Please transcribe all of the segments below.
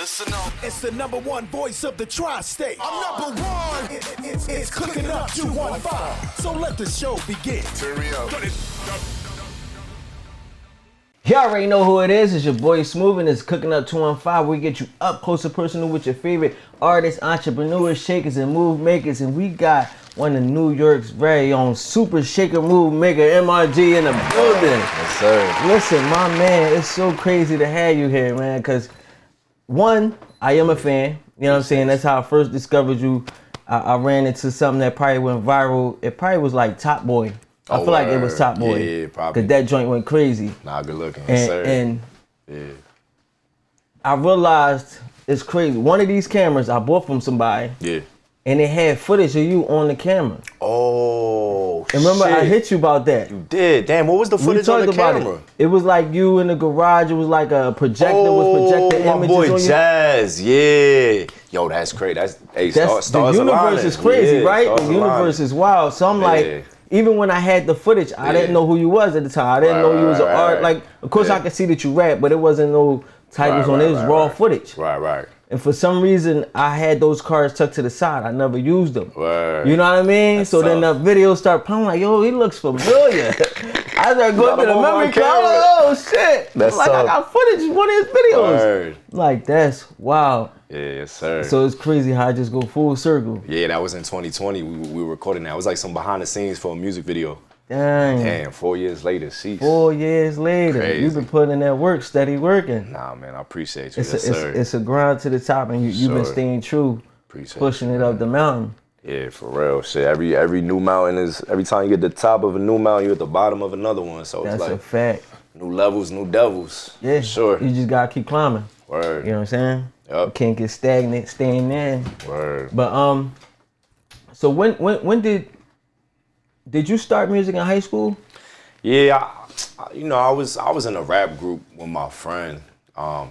Listen up. It's the number one voice of the tri-state. I'm number one. It's Cooking Up 215. So let the show begin. Turn me up. You already know who it is. It's your boy Smooth, and it's Cooking Up 215. We get you up close and personal with your favorite artists, entrepreneurs, shakers, and move makers. And we got one of New York's very own super shaker move maker, MRG, in the building. Yes, sir. Listen, my man, it's so crazy to have you here, man, because one, I am a fan. You know what I'm saying? That's how I first discovered you. I ran into something that probably went viral. It probably was like Top Boy. I feel like it was Top Boy. Yeah, probably. Because that joint went crazy. Nah, good looking. Yes, sir. And yeah. I realized it's crazy. One of these cameras I bought from somebody. Yeah. And it had footage of you on the camera. Oh, and remember, shit. I hit you about that. You did. Damn, what was the footage on the camera? It was like you in the garage. It was like a projector was projecting images my boy on you. Jazz. Yeah. Yo, that's crazy. Stars the universe aligning. is crazy, yeah, right? The universe is wild. So I'm like, even when I had the footage, I didn't know who you was at the time. I didn't know you was an art. Like, of course, I could see that you rap, but it wasn't no titles on it. It was raw footage. Right. And for some reason, I had those cards tucked to the side. I never used them. Word. You know what I mean? That's so tough. then the video started playing. I'm like, yo, he looks familiar. I started going to the memory card. Oh, shit. That's like, tough. I got footage of one of his videos. Word. Like, that's wild. Yeah, yes, sir. So it's crazy how I just go full circle. Yeah, that was in 2020. We were recording that. It was like some behind the scenes for a music video. Damn, 4 years later, sheesh. 4 years later, Crazy. You've been putting in that work, steady working. Nah, man, I appreciate you. Yes, sir. It's a grind to the top, and you've been staying true, pushing it up the mountain. Yeah, for real. Shit, every new mountain is, every time you get the top of a new mountain, you're at the bottom of another one. So That's it's like a fact. New levels, new devils. Yeah, for sure. You just gotta keep climbing. Word. You know what I'm saying? Yup. You can't get stagnant, staying there. Word. But so when did you start music in high school? Yeah, I was in a rap group with my friend. I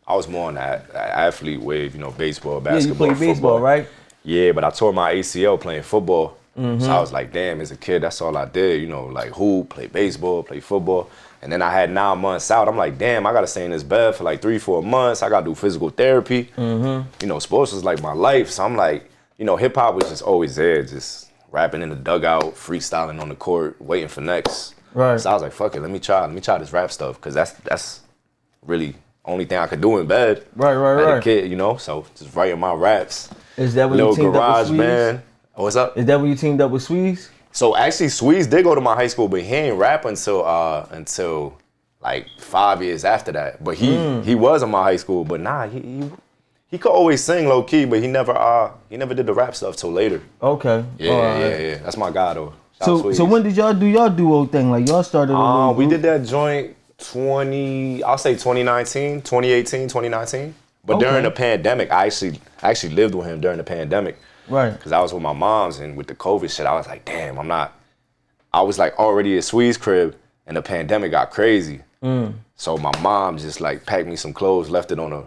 was more on that athlete wave, baseball, basketball, Yeah, you play baseball, football. right? Yeah, but I tore my ACL playing football. So I was like, damn, as a kid, that's all I did, like hoop, play baseball, play football. And then I had 9 months out. I'm like, damn, I gotta stay in this bed for like 3-4 months. I gotta do physical therapy. Sports was like my life. So I'm like, hip hop was just always there, just rapping in the dugout, freestyling on the court, waiting for next. Right. So I was like, fuck it, let me try this rap stuff, because that's really only thing I could do in bed. Right. As a kid, so just writing my raps. Is that when Little you teamed garage up with Sweeze? band. What's up? Is that when you teamed up with Sweeze? So actually, Sweeze did go to my high school, but he ain't rap until like 5 years after that. But he was in my high school, but nah, he could always sing low key, but he never did the rap stuff till later. Okay. Yeah. That's my guy though. So when did y'all do y'all duo thing? Like y'all started a we did that joint 2018, 2019. But during the pandemic, I actually lived with him during the pandemic. Right. Because I was with my moms, and with the COVID shit, I was like, damn, I was like already at Swee's crib, and the pandemic got crazy. So my mom just like packed me some clothes, left it on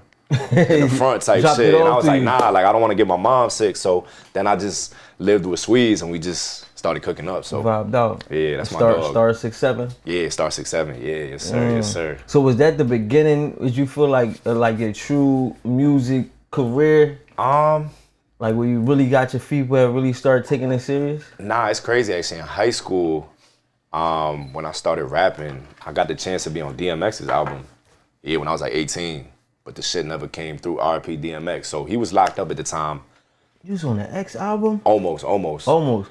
in the front type shit. And I was like, nah, like I don't want to get my mom sick. So then I just lived with Sweeze, and we just started cooking up. So vibed out. Yeah, that's my dog. Star 6'7"? Yeah, Star 6'7". Yeah, yes sir, yes sir. So was that the beginning? Did you feel like your true music career? Like where you really got your feet where it really started taking it serious? Nah, it's crazy actually. In high school, when I started rapping, I got the chance to be on DMX's album. Yeah, when I was like 18. But the shit never came through. RP DMX. So he was locked up at the time. You was on the X album? Almost.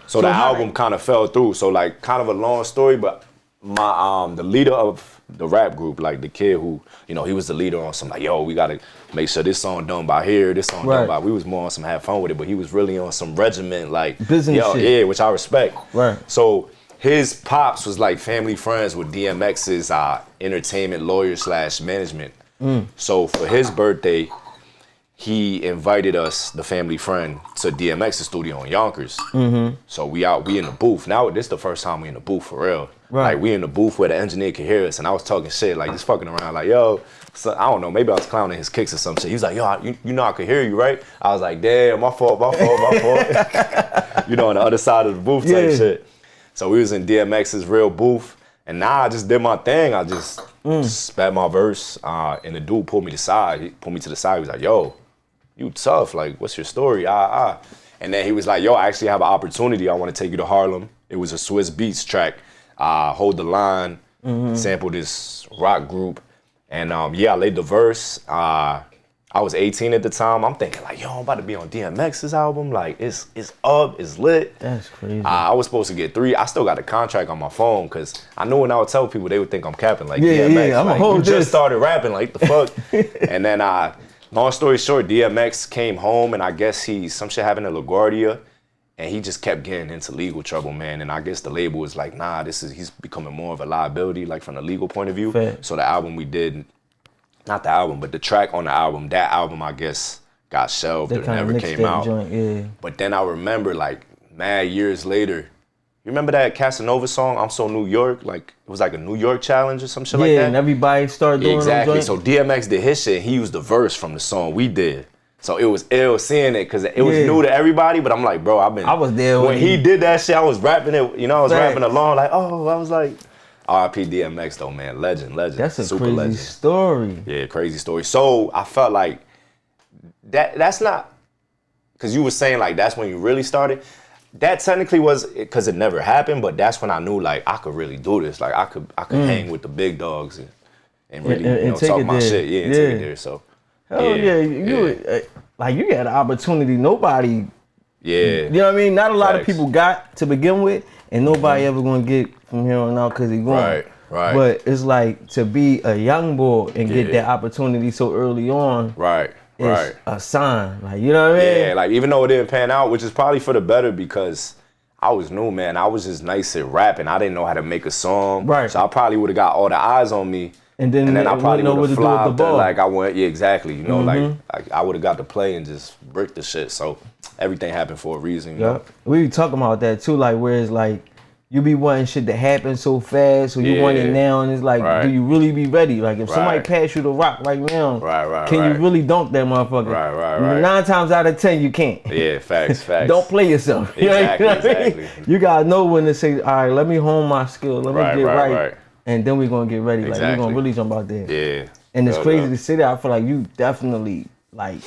So the album kind of fell through. So like kind of a long story, but my the leader of the rap group, like the kid who, he was the leader on some like, yo, we gotta make sure this song done by here, this song done by. We was more on some have fun with it, but he was really on some regiment, like business shit. Yeah, which I respect. Right. So his pops was like family friends with DMX's entertainment lawyer / management. So for his birthday, he invited us, the family friend, to DMX's studio in Yonkers. So we in the booth. Now this is the first time we in the booth for real. Right. Like we in the booth where the engineer could hear us, and I was talking shit, like just fucking around, like yo, so, I don't know, maybe I was clowning his kicks or some shit. He was like, yo, you know I could hear you, right? I was like, damn, my fault. On the other side of the booth type shit. So we was in DMX's real booth, And now I just did my thing. I just spat my verse, and the dude pulled me to the side. He pulled me to the side. He was like, "Yo, you tough. Like, what's your story?" And then he was like, "Yo, I actually have an opportunity. I want to take you to Harlem." It was a Swiss Beats track. Hold the Line, sampled this rock group, and I laid the verse. I was 18 at the time. I'm thinking like, yo, I'm about to be on DMX's album. Like, it's up, it's lit. That's crazy. I was supposed to get 3. I still got the contract on my phone because I knew when I would tell people, they would think I'm capping. Like, Yeah, DMX, yeah, I'm like, a whole you just started rapping. Like, the fuck? And then, long story short, DMX came home, and I guess some shit happened at LaGuardia, and he just kept getting into legal trouble, man. And I guess the label was like, nah, he's becoming more of a liability, like from the legal point of view. Fair. So the album we did, not the album, but the track on the album, that album, I guess, got shelved or never came out. Joint, yeah. But then I remember, like, mad years later, you remember that Casanova song, I'm So New York? Like, it was like a New York challenge or some shit like that? Yeah, and everybody started doing exactly. So DMX did his shit, and he used the verse from the song we did. So it was ill seeing it, because it was new to everybody, but I'm like, bro, I was there when he did that shit, I was rapping it, you know, I was rapping along, like, oh, I was like, R.I.P. DMX though, man. Legend. That's a super crazy legend. story. Yeah, crazy story. So I felt like that's not, because you were saying like that's when you really started. That technically was because it never happened, but that's when I knew like I could really do this. Like I could hang with the big dogs and really talk my shit. Yeah, and take it there. So hell yeah, you had an opportunity nobody. Yeah. You know what I mean? Not a lot of people got to begin with, and nobody ever gonna get from here on out because he going. Right. But it's like to be a young boy and get that opportunity so early on. Right. A sign. Like, you know what I mean? Yeah, like even though it didn't pan out, which is probably for the better because I was new, man. I was just nice at rapping. I didn't know how to make a song. Right. So I probably would have got all the eyes on me. And then I probably would have flopped. Like I went, exactly. You know, like I would have got to play and just brick the shit. So everything happened for a reason. You know? We be talking about that too. Like where it's like you be wanting shit to happen so fast, so you want it now, and it's like, do you really be ready? Like if somebody pass you the rock right now, can you really dunk that motherfucker? Right. 9 times out of 10, you can't. Yeah, facts. Don't play yourself. Exactly. You gotta know when to say, all right, let me hone my skill, let me get right. And then we're gonna get ready. Like we're gonna really jump out there. Yeah. And it's crazy to say that. I feel like you definitely like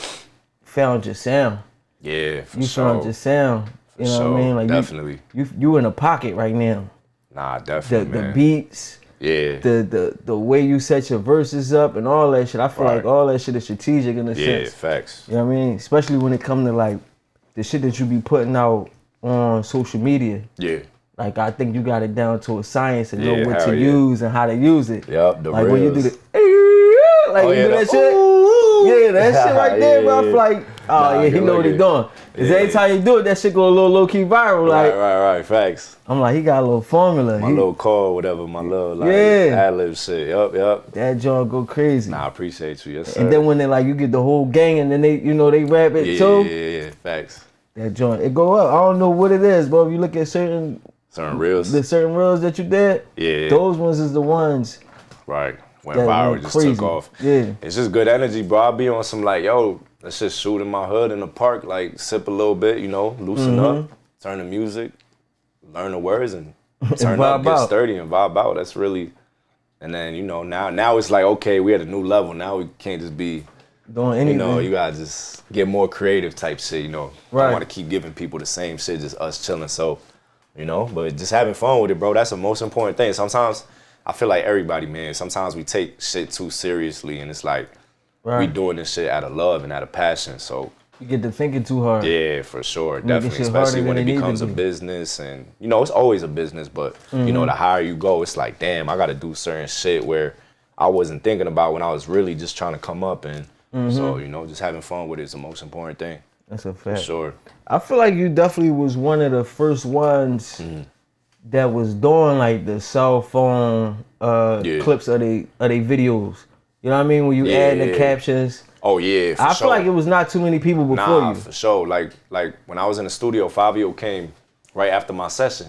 found your sound. Yeah, you found your sound. You know what I mean? Like definitely. You in a pocket right now. Nah, definitely. The beats. Yeah. The way you set your verses up and all that shit. I feel like all that shit is strategic in a sense. Yeah, facts. You know what I mean? Especially when it comes to like the shit that you be putting out on social media. Yeah. Like I think you got it down to a science and know what to use and how to use it. Yep, the like reels. when you do the you do that shit. Yeah, that shit right there, bro. I feel like, he know what he doing. Cause every time you do it, that shit go a little low key viral. Like, right, facts. I'm like, he got a little formula. My little call, whatever, my little ad-lib shit. Yup. That joint go crazy. Nah, I appreciate you, yes sir. And then when they like, you get the whole gang and then they rap it too. Yeah, facts. That joint, it go up. I don't know what it is, but if you look at certain reels, the certain reels that you did, those ones is the ones. Right. Went viral, just took off. Yeah. It's just good energy, bro. I be on some like, yo, let's just shoot in my hood in the park, like sip a little bit, loosen up, turn the music, learn the words, and turn up, get sturdy, and vibe out. That's really, and then now it's like, okay, we at a new level. Now we can't just be doing anything. You gotta just get more creative type shit. I want to keep giving people the same shit, just us chilling. So, but just having fun with it, bro. That's the most important thing. Sometimes I feel like everybody, man, sometimes we take shit too seriously, and it's like we doing this shit out of love and out of passion. So you get to thinking too hard. Yeah, for sure, definitely, especially when it becomes a business, and it's always a business. But the higher you go, it's like, damn, I got to do certain shit where I wasn't thinking about when I was really just trying to come up, and so just having fun with it is the most important thing. That's a fact. For sure. I feel like you definitely was one of the first ones that was doing like the cell phone clips of they videos. You know what I mean? When you add the captions. Oh yeah, for I sure. feel like it was not too many people before you. For sure. Like when I was in the studio, Fabio came right after my session.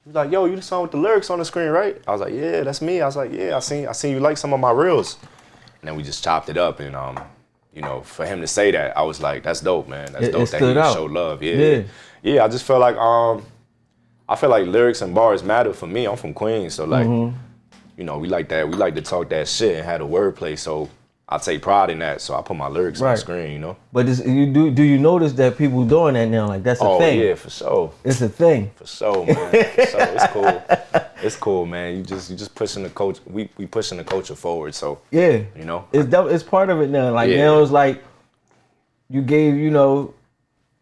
He was like, "Yo, you the song with the lyrics on the screen, right?" I was like, "Yeah, that's me." I was like, "Yeah, I seen you like some of my reels." And then we just chopped it up, and for him to say that, I was like, "That's dope, man. That's dope that he showed love." Yeah. I just felt like I feel like lyrics and bars matter for me. I'm from Queens, so like, you know, we like that. We like to talk that shit and have the wordplay. So I take pride in that. So I put my lyrics on the screen, you know. But do you notice that people doing that now? Like that's a thing. Oh yeah, for sure. It's a thing. For sure, man. For sure. It's cool. It's cool, man. You just pushing the culture. We pushing the culture forward. So yeah, you know, it's part of it now. Like now it's like you gave, you know.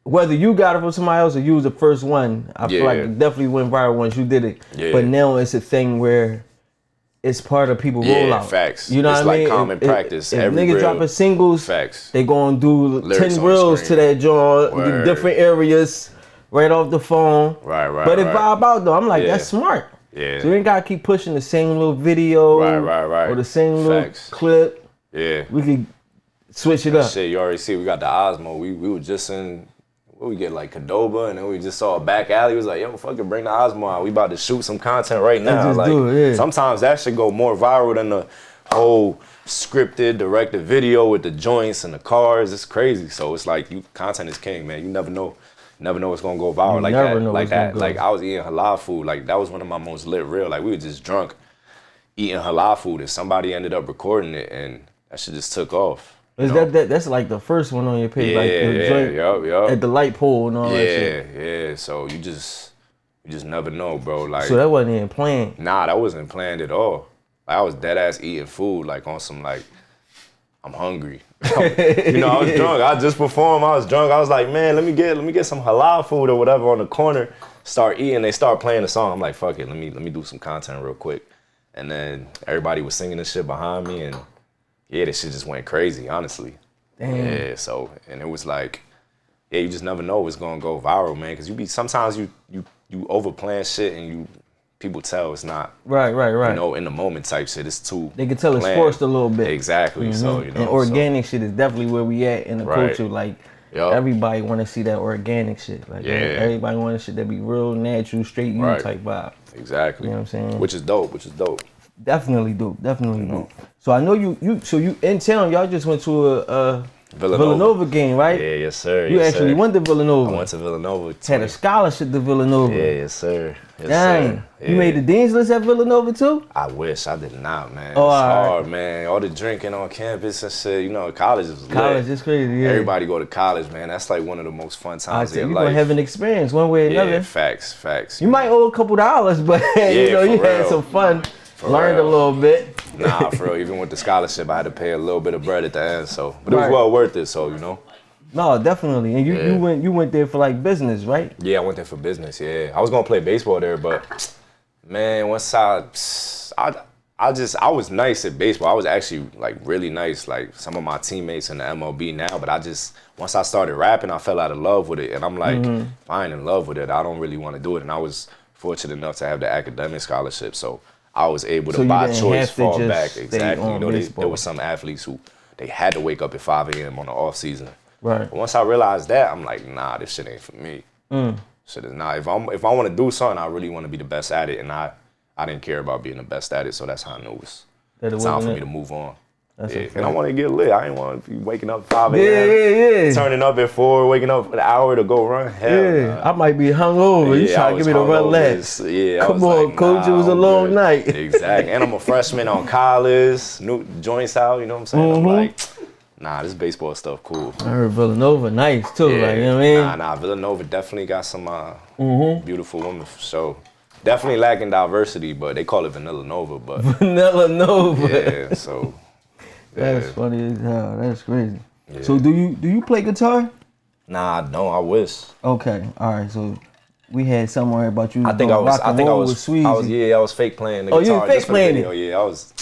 Whether you got it from somebody else or you was the first one, I feel like it definitely went viral once you did it. Yeah. But now it's a thing where it's part of people rollout. Yeah, facts. You know it's what I mean? It's like common practice. If niggas dropping singles, facts. They gonna do lyrics 10 reels to that joint, different areas, right off the phone. Right. But it vibe out though. I'm like, that's smart. Yeah. So you ain't gotta keep pushing the same little video. Right. Or the same little clip. Yeah. We could switch it up. Shit, you already see we got the Osmo. We were just in. We get like Cadoba, and then we just saw a back alley. We was like, yo, fucking bring the Osmo out. We about to shoot some content right now. Like, sometimes that should go more viral than the whole scripted, directed video with the joints and the cars. It's crazy. So it's like, content is king, man. You never know what's gonna go viral like that. Like I was eating halal food. Like that was one of my most lit real. Like we were just drunk eating halal food, and somebody ended up recording it, and that shit just took off. Is that's like the first one on your page? Yup. At the light pole and all that shit. Yeah. So you just never know, bro. Like, so that wasn't even planned. Nah, that wasn't planned at all. Like, I was dead ass eating food, like on some like, I'm hungry. You know, I was drunk. I just performed. I was drunk. I was like, man, let me get some halal food or whatever on the corner. Start eating. They start playing the song. I'm like, fuck it. Let me do some content real quick. And then everybody was singing this shit behind me, and yeah, this shit just went crazy, honestly. Damn. Yeah, so, and it was like, yeah, you just never know what's gonna go viral, man. Cause sometimes you overplan shit and people tell it's not. Right. You know, in the moment type shit, it's too. They can tell it's forced a little bit. Exactly. So, you know. And organic shit is definitely where we at in the culture. Like, everybody want to see that organic shit. Like, everybody want shit that be real, natural, straight you type vibe. Exactly. You know what I'm saying? Which is dope. Definitely dope. So I know you in town, y'all just went to a Villanova game, right? Yeah, yes sir. You actually went to Villanova. I went to Villanova. Had a scholarship to Villanova. Yeah, yes sir. Dang. You made the Dean's List at Villanova too? I wish. I did not, man. Oh, it's hard, man. All the drinking on campus and shit. You know, college is lit. College is crazy, yeah. Everybody go to college, man. That's like one of the most fun times of your life. You're going to have an experience one way or another. Yeah, facts. You might owe a couple $, but you know, you had some fun. Learned a little bit. Nah, for real. Even with the scholarship, I had to pay a little bit of bread at the end. So, but it was well worth it. So, you know. No, definitely. And you went there for like business, right? Yeah, I went there for business. Yeah, I was gonna play baseball there, but man, once I was nice at baseball. I was actually like really nice. Like some of my teammates in the MLB now, but once I started rapping, I fell out of love with it, and I'm like, if I ain't in love with it, I don't really want to do it. And I was fortunate enough to have the academic scholarship, so I was able to by choice fall back. Exactly. You know, there were some athletes who they had to wake up at 5 a.m. on the off season. Right. But once I realized that, I'm like, nah, this shit ain't for me. Shit is not. If I want to do something, I really want to be the best at it, and I didn't care about being the best at it, so that's how I knew it was time for me to move on. And I want to get lit. I ain't want to be waking up 5 a.m. Turning up at 4, waking up an hour to go run. Hell, I might be hungover. You trying to give me the run last? Yeah, come on, coach. It was a long night. Exactly. And I'm a freshman on college, new joints out. You know what I'm saying? I'm like, nah, this baseball stuff cool. I heard Villanova nice too. Like, you know what I mean? Nah. Villanova definitely got some beautiful women for sure. Definitely lacking diversity, but they call it Vanilla Nova. But Vanilla Nova. Yeah, so. That's funny as hell. That's crazy. Yeah. So do you play guitar? Nah, I don't. I wish. Okay, all right. So we had somewhere about you. I think I was fake playing the guitar. Oh, you were fake playing it? Yeah, I was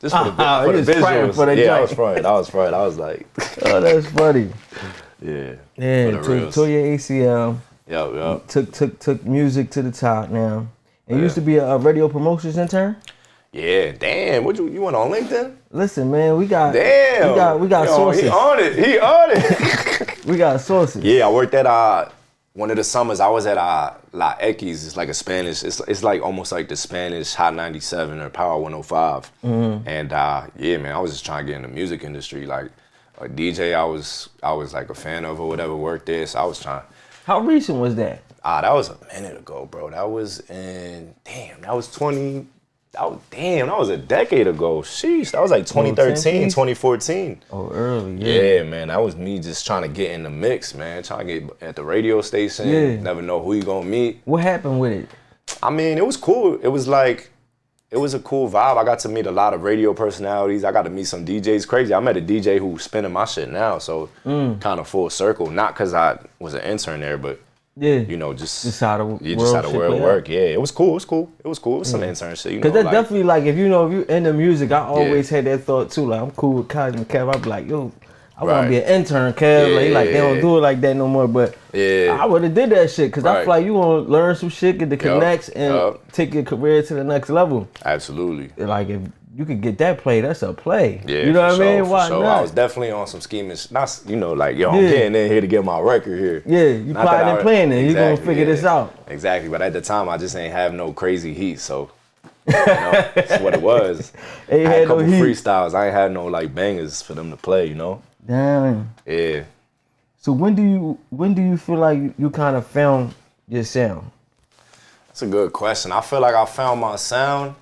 just for the visuals. I was front. I was like, oh, that's funny. Yeah. Tore your ACL. Yep. Took music to the top now. And you used to be a radio promotions intern. Yeah, damn. What you went on LinkedIn? Listen, man, we got sources. He on it. We got sources. Yeah, I worked at one of the summers. I was at La X. It's like a Spanish. It's like almost like the Spanish Hot 97 or Power 105. And yeah, man, I was just trying to get in the music industry. Like a DJ, I was like a fan of or whatever. Worked there, so I was trying. How recent was that? That was a minute ago, bro. That was that was a decade ago. Sheesh, that was like 2013, 2014. Oh, early, yeah. Man, that was me just trying to get in the mix, man. Trying to get at the radio station. Yeah. Never know who you gonna meet. What happened with it? I mean, it was cool. It was a cool vibe. I got to meet a lot of radio personalities. I got to meet some DJs. Crazy. I met a DJ who's spinning my shit now, so kind of full circle. Not because I was an intern there, but yeah, you know, just how the world work. Yeah, it was cool. It was cool. It was some intern shit. Because that's definitely like if you're into music, I always had that thought too. Like I'm cool with Cos and Kev. I'd be like, yo, I want to be an intern, Kev. Like they don't do it like that no more. But I would have did that shit because I feel like you want to learn some shit, get the connects, and take your career to the next level. Absolutely. Like if you could get that play, that's a play. Yeah, you know what I mean? Why not? I was definitely on some scheming. Not, like, yo, I'm getting in here to get my record here. Yeah, you plotting and planning. Exactly, you're going to figure this out. Exactly. But at the time, I just ain't have no crazy heat. So, that's what it was. I had a couple freestyles. I ain't had no, like, bangers for them to play, you know? Damn. Yeah. So when do you feel like you kind of found your sound? That's a good question. I feel like I found my sound.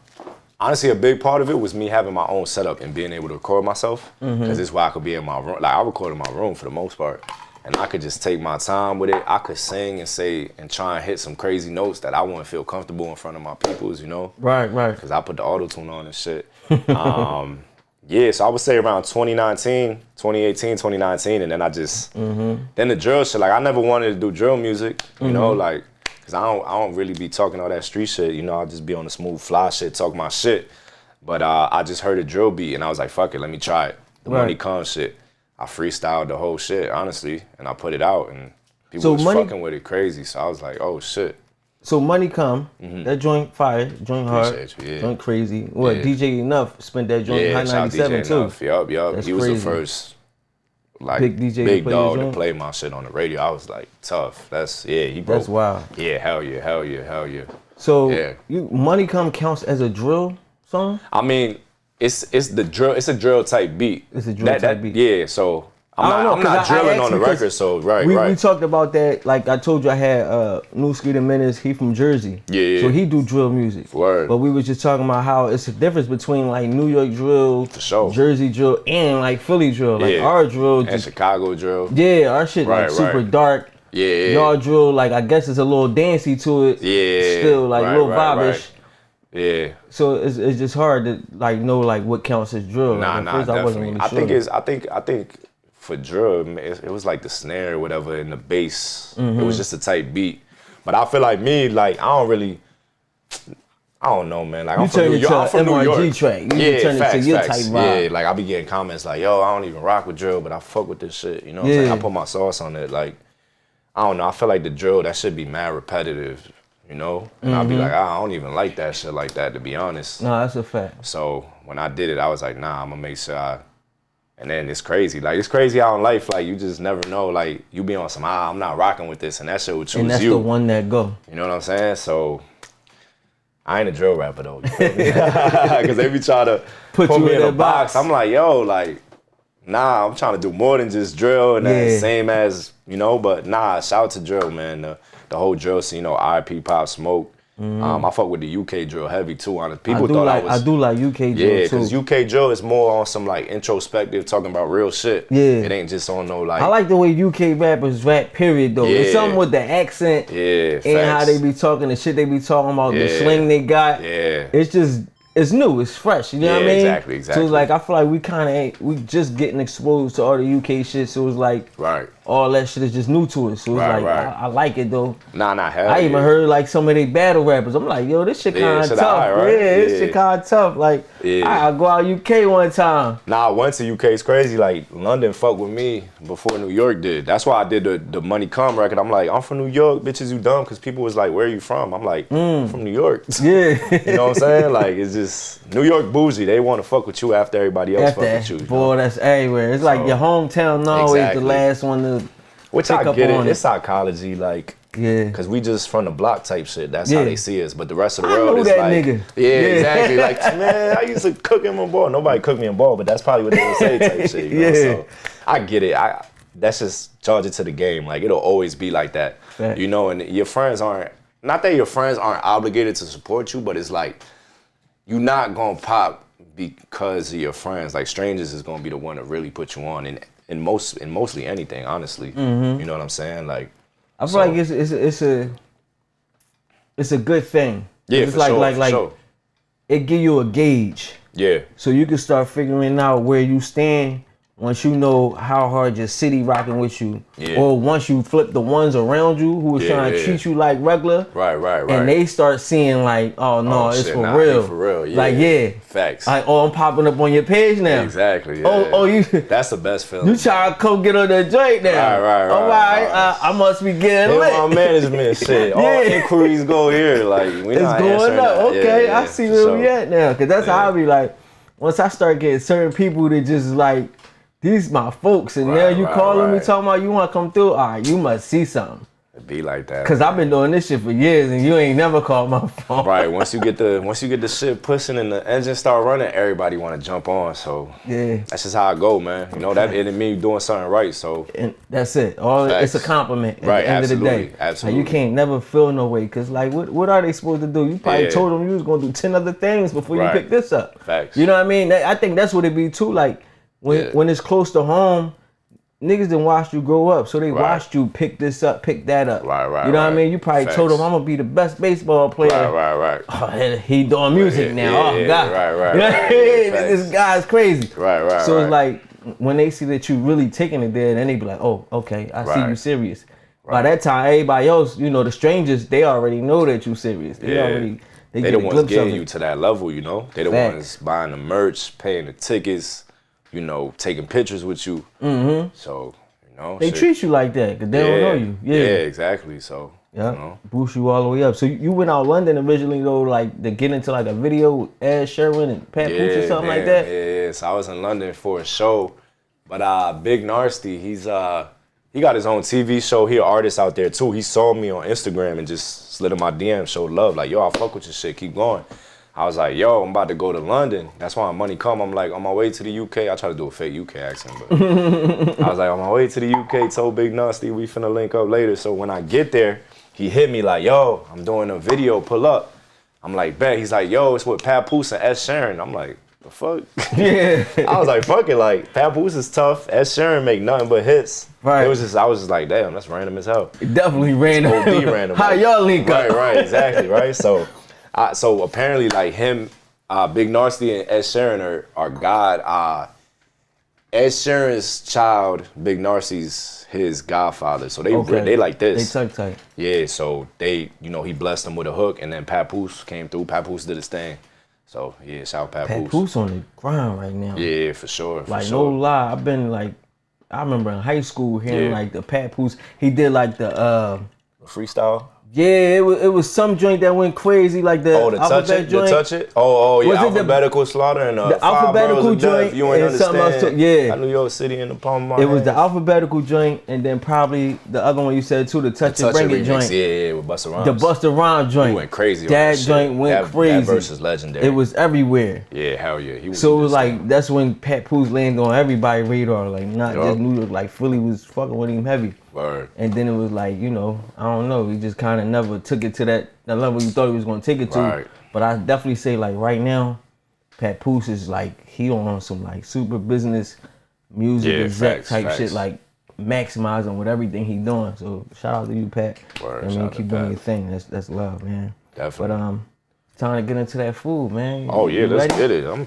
Honestly, a big part of it was me having my own setup and being able to record myself. Because this is why I could be in my room. Like, I record in my room for the most part. And I could just take my time with it. I could sing and say and try and hit some crazy notes that I wouldn't feel comfortable in front of my peoples, you know? Right. Because I put the auto-tune on and shit. Yeah, so I would say around 2018, 2019, and then I just, then the drill shit, like I never wanted to do drill music, you know, like, cause I don't really be talking all that street shit, you know, I just be on the smooth fly shit, talk my shit. But I just heard a drill beat and I was like, fuck it, let me try it. The Money Come shit. I freestyled the whole shit, honestly, and I put it out and people was fucking with it crazy. So I was like, oh shit. So Money Come, that joint fire, joint hard, joint crazy. What, DJ Enough spent that joint High 97 too. Yup. That's he was crazy. the first like big dog to play my shit on the radio. I was like, tough. He broke. That's wild. Yeah, hell yeah. So Money Come counts as a drill song? I mean, it's the drill. It's a drill type beat. It's a drill type beat. Yeah, so I'm not drilling on the record, so right. We talked about that, like I told you I had New Skeeter Menace, he from Jersey. Yeah. So he do drill music. Word. But we was just talking about how it's a difference between like New York drill, for sure, Jersey drill, and like Philly drill. Like our drill. And Chicago drill. Yeah, our shit like super dark. Yeah. Y'all drill, like I guess it's a little dancey to it. Yeah. Still like a little vibe-ish. Yeah. So it's just hard to like know like what counts as drill. Nah, first definitely. I wasn't really sure. I think for drill, it was like the snare or whatever and the bass. It was just a tight beat. But I feel like me, like I don't know, man. Like I'm from New York. I'm from New York. Track. You turn it to your type vibe. Yeah, like I be getting comments like, yo, I don't even rock with drill, but I fuck with this shit. You know what I'm saying? I put my sauce on it. Like, I don't know. I feel like the drill, that should be mad repetitive, you know? And I'll be like, I don't even like that shit like that, to be honest. No, that's a fact. So when I did it, I was like, nah, I'm gonna make sure and then it's crazy. Like, it's crazy how in life, like, you just never know. Like, you be on some, I'm not rocking with this, and that shit would choose you. And that's the one that go. You know what I'm saying? So, I ain't a drill rapper, though. You feel me? Because they be trying to put me in a box. I'm like, yo, like, nah, I'm trying to do more than just drill, and that's same as, you know, but nah, shout out to drill, man. The whole drill scene, you know, IP, Pop Smoke. I fuck with the UK drill heavy too. Honestly, people thought I do like UK drill too. Yeah, because UK drill is more on some like introspective, talking about real shit. Yeah, it ain't just on no like. I like the way UK rappers rap. Period though. It's something with the accent. Yeah, and how they be talking, the shit they be talking about, the slang they got. Yeah, it's new, it's fresh. You know what I mean? Exactly. So it's like I feel like we just getting exposed to all the UK shit. So it's like all that shit is just new to us. So it's I like it though. Nah, hell I even heard like some of they battle rappers. I'm like, yo, this shit kind of tough. This shit kind of tough. Like, I'll go out UK one time. Nah, I went to UK. It's crazy. Like, London fucked with me before New York did. That's why I did the Money Come record. I'm like, I'm from New York, bitches, you dumb. Because people was like, where are you from? I'm like, I'm from New York. Yeah. You know what I'm saying? Like, it's just New York bougie. They want to fuck with you after everybody else fuck with you. Boy, that's everywhere. It's like your hometown always the last one to Which I get it. It's psychology, like, because we just from the block type shit. That's how they see us. But the rest of the world is like, nigga. Yeah, exactly. Like, man, I used to cook him on ball. Nobody cooked me on ball, but that's probably what they would say type shit. You know? So I get it. that's just charge it to the game. Like, it'll always be like that. Fact. You know, and your friends aren't, not that your friends aren't obligated to support you, but it's like, you're not gonna pop because of your friends. Like, strangers is gonna be the one to really put you on in mostly anything, honestly. Mm-hmm. You know what I'm saying? Like, I feel like it's a good thing. Yeah, it's for like, sure, like, for like, sure. It give you a gauge. Yeah. So you can start figuring out where you stand once you know how hard your city rocking with you. Yeah. Or once you flip the ones around you who was trying to treat you like regular. Right. And they start seeing like, oh no, it's shit, for real. For real, yeah. Like, yeah. Facts. Like, oh, I'm popping up on your page now. Exactly, yeah. Oh, you. That's the best feeling. You try to come get on that joint now. Right. All right. I must be getting lit. My management shit. All inquiries go here. Like, we it's not going up. that. Okay, Yeah, I see where we at now. Cause that's how I be like, once I start getting certain people that just like, these my folks, and now you calling me talking about you want to come through. All right, you must see something. It be like that. Cause I've been doing this shit for years, and you ain't never called my phone. Right. Once you get the shit pushing and the engine start running, everybody want to jump on. So yeah, that's just how I go, man. You know that it mean doing something right. So and that's it. It's a compliment at the end of the day. Absolutely. Like, you can't never feel no way. Cause like, what are they supposed to do? You probably told them you was gonna do 10 other things before you pick this up. Facts. You know what I mean? I think that's what it be too. Like when it's close to home. Niggas done watched you grow up, so they watched you pick this up, pick that up. Right. You know what I mean? You probably told them, I'm gonna be the best baseball player. Right. Oh, he doing music now. Oh, God. Right. You know what I mean? This guy's crazy. Right. So it's like, when they see that you really taking it there, then they be like, oh, okay, I see you serious. By that time, everybody else, you know, the strangers, they already know that you serious. They the ones getting you to that level, you know? They the ones buying the merch, paying the tickets, you know, taking pictures with you. Mm-hmm. So, you know. They treat you like that because they don't know you. Yeah, exactly. So, you know. Boost you all the way up. So you went out London originally though, like to get into like a video with Ed Sheeran and Pat Poose or something like that? Yeah. So I was in London for a show. But Big Nasty, he got his own TV show. He an artist out there too. He saw me on Instagram and just slid in my DM, showed love. Like, yo, I fuck with your shit, keep going. I was like, yo, I'm about to go to London. That's why money come. I'm like, on my way to the UK. I try to do a fake UK accent, but I was like, on my way to the UK, told Big Nasty, we finna link up later. So when I get there, he hit me like, yo, I'm doing a video, pull up. I'm like, bet. He's like, yo, it's with Pat Poose and Ed Sheeran. I'm like, the fuck? Yeah. I was like, fuck it. Like, Pat Poose is tough. Ed Sheeran make nothing but hits. Right. I was just like, damn, that's random as hell. It definitely random. OD random. How y'all link up? Right, exactly, right? So apparently, like him, Big Nasty and Ed Sheeran are God. Ed Sheeran's child, Big Nasty's his godfather. So they like this. They tight. Yeah, so he blessed them with a hook, and then Pat Poose came through. Pat Poose did his thing. So yeah, shout out Pat Poose. Pat Poose on the ground right now. Yeah, for sure. No lie, I've been like, I remember in high school hearing like the Pat Poose. He did like the freestyle. Yeah, it was some joint that went crazy, like the alphabet joint. The touch it. Oh yeah, alphabetical slaughter and the alphabetical joint. You ain't understand. Yeah, New York City in the palm of my hand. It was the alphabetical joint, and then probably the other one you said too, the touch it, bring it joint. Yeah, with Busta Rhymes. The Busta Rhymes joint. He went crazy. That joint went crazy. That verse is legendary. It was everywhere. Yeah, hell yeah. So it was like that's when Pat Poose landed on everybody's radar, like not just New York, like Philly was fucking with him heavy. Word. And then it was like, I don't know, he just kind of never took it to that level you thought he was going to take it to. Right. But I definitely say, like, right now, Pat Poose is like, he on some like super business music exec type shit, like maximizing with everything he doing. So shout out to you, Pat. Word, keep doing your thing. That's love, man. Definitely. But time to get into that food, man. Oh yeah, let's get it. I'm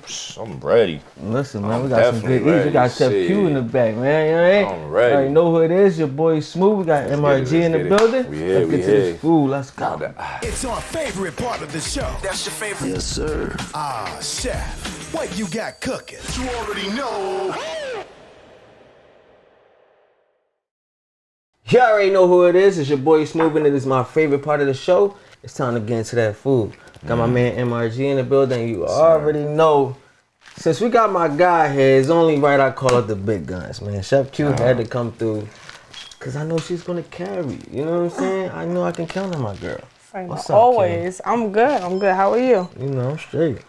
ready. Listen, man, we got some good eats. We got Chef Q in the back, man. You know what I mean? I'm ready. You already know who it is. Your boy Smooth. We got MRG in the building. We here. Let's get to this food. Let's go. It's our favorite part of the show. That's your favorite? Yes, sir. Chef, what you got cooking? You already know. You already know who it is. It's your boy Smooth, and it is my favorite part of the show. It's time to get into that food. Got my man MRG in the building. You already know. Since we got my guy here, it's only right I call it the big guns, man. Chef Q had to come through because I know she's going to carry. You know what I'm saying? I know I can count on my girl. What's up, always. Kim? I'm good. How are you? I'm straight.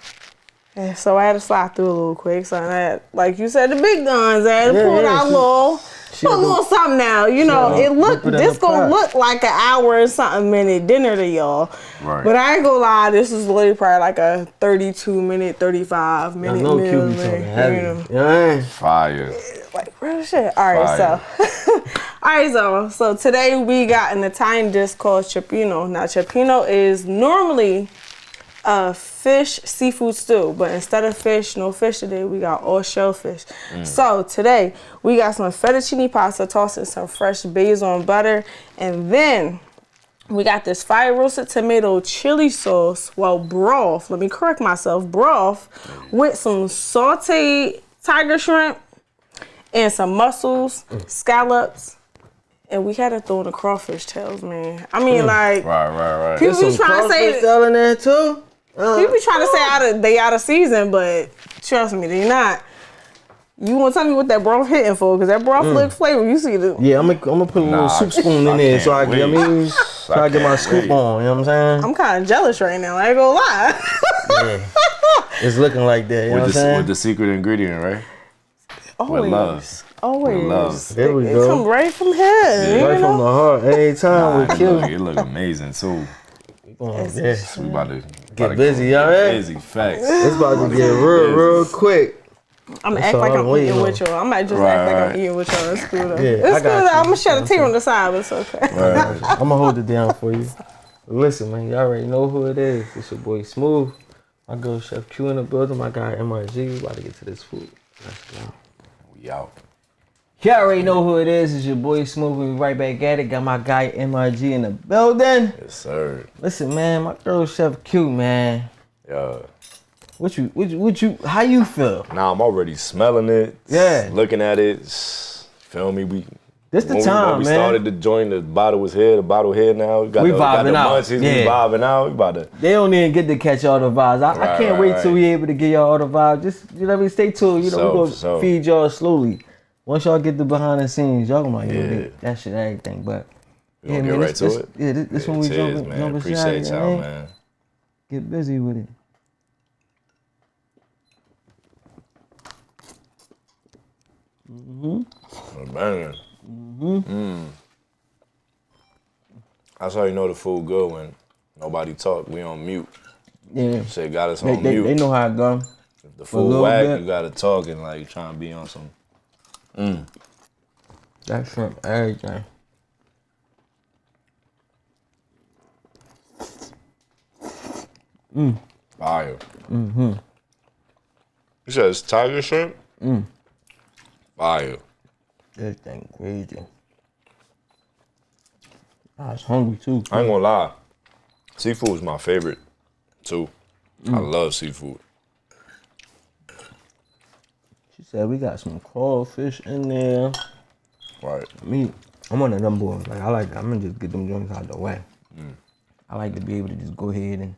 Yeah, so I had to slide through a little quick. So like you said, the big guns. I had to pull out a little. Put a little something now, you know. Yeah, This gonna look like an hour and something minute dinner to y'all. Right. But I ain't gonna lie, this is literally probably like a 32-minute, 35-minute No meal. QB talking heavy. You know what I mean? Fire. Like real shit. All right, so today we got an Italian dish called cioppino. Now cioppino is normally a fish seafood stew, but instead of fish, no fish today, we got all shellfish. So today we got some fettuccine pasta tossed in some fresh basil and butter, and then we got this fire roasted tomato chili sauce, broth, let me correct myself, broth with some sauteed tiger shrimp and some mussels, scallops, and we had to throw in the crawfish tails, man. I mean, like, Right. people be trying to say in there too. people be trying to say they out of season, but trust me, they not. You want to tell me what that broth hitting for? Because that broth look flavor. You see the Yeah, I'm gonna put a little soup spoon in there so I get my scoop on. You know what I'm saying? I'm kind of jealous right now. I ain't gonna lie. Yeah. It's looking like that. You know what I'm saying? With the secret ingredient, right? With love. Always. With love. There we It go. come right from here. Right you know? from the heart. Every time we kill. It look amazing too. Yeah. We about to Get busy, y'all right? Busy, facts. It's about to get real quick. I'm gonna That's act all like I'm I'm waiting eating on. with y'all. I might just Right, act like I'm right. eating with y'all. It's cool though. Yeah, It's I cool got though. you. I'm gonna shut the tea on the side, but it's okay. Right. I'm gonna hold it down for you. Listen, man, y'all already know who it is. It's your boy Smooth. My girl Chef Q in the building. My guy MRG. We about to get to this food. Let's go. We out. Y'all already know who it is. It's your boy Smooth. We right back at it. Got my guy MRG in the building. Yes, sir. Listen, man, my girl Chef Q, man. Yeah. What you, how you feel? Now I'm already smelling it. Yeah. Looking at it. Feel me? This the When time, we man. started the joint, the bottle was here, the bottle here now. We got We the, got the vibing out. munchies, Yeah. we vibing out. We about to. They don't even get to catch all the vibes. I Right, can't right, wait till right. we able to get y'all all the vibes. Just, you know what I mean? Stay tuned. You know, we gonna So. feed y'all slowly. Once y'all get the behind the scenes, y'all gonna like, Yeah. get that shit, everything. But We gonna get right to it. Yeah, this when we Cheers, jump man. in Appreciate shot, y'all, man. Get busy with it. Banging. That's how you know the food good when nobody talk. We on mute. Yeah, Shit got us on they mute. know how it go. If the a food little whack, bit. you gotta talk and like trying to be on some. That shrimp, everything. Fire. You said it's tiger shrimp? Fire. This thing crazy. I was hungry too. I ain't gonna lie. Seafood is my favorite too. I love seafood. She said we got some crawfish in there. Right. Me, I'm one of them boys. Like I'm gonna just get them joints out of the way. I like to be able to just go ahead and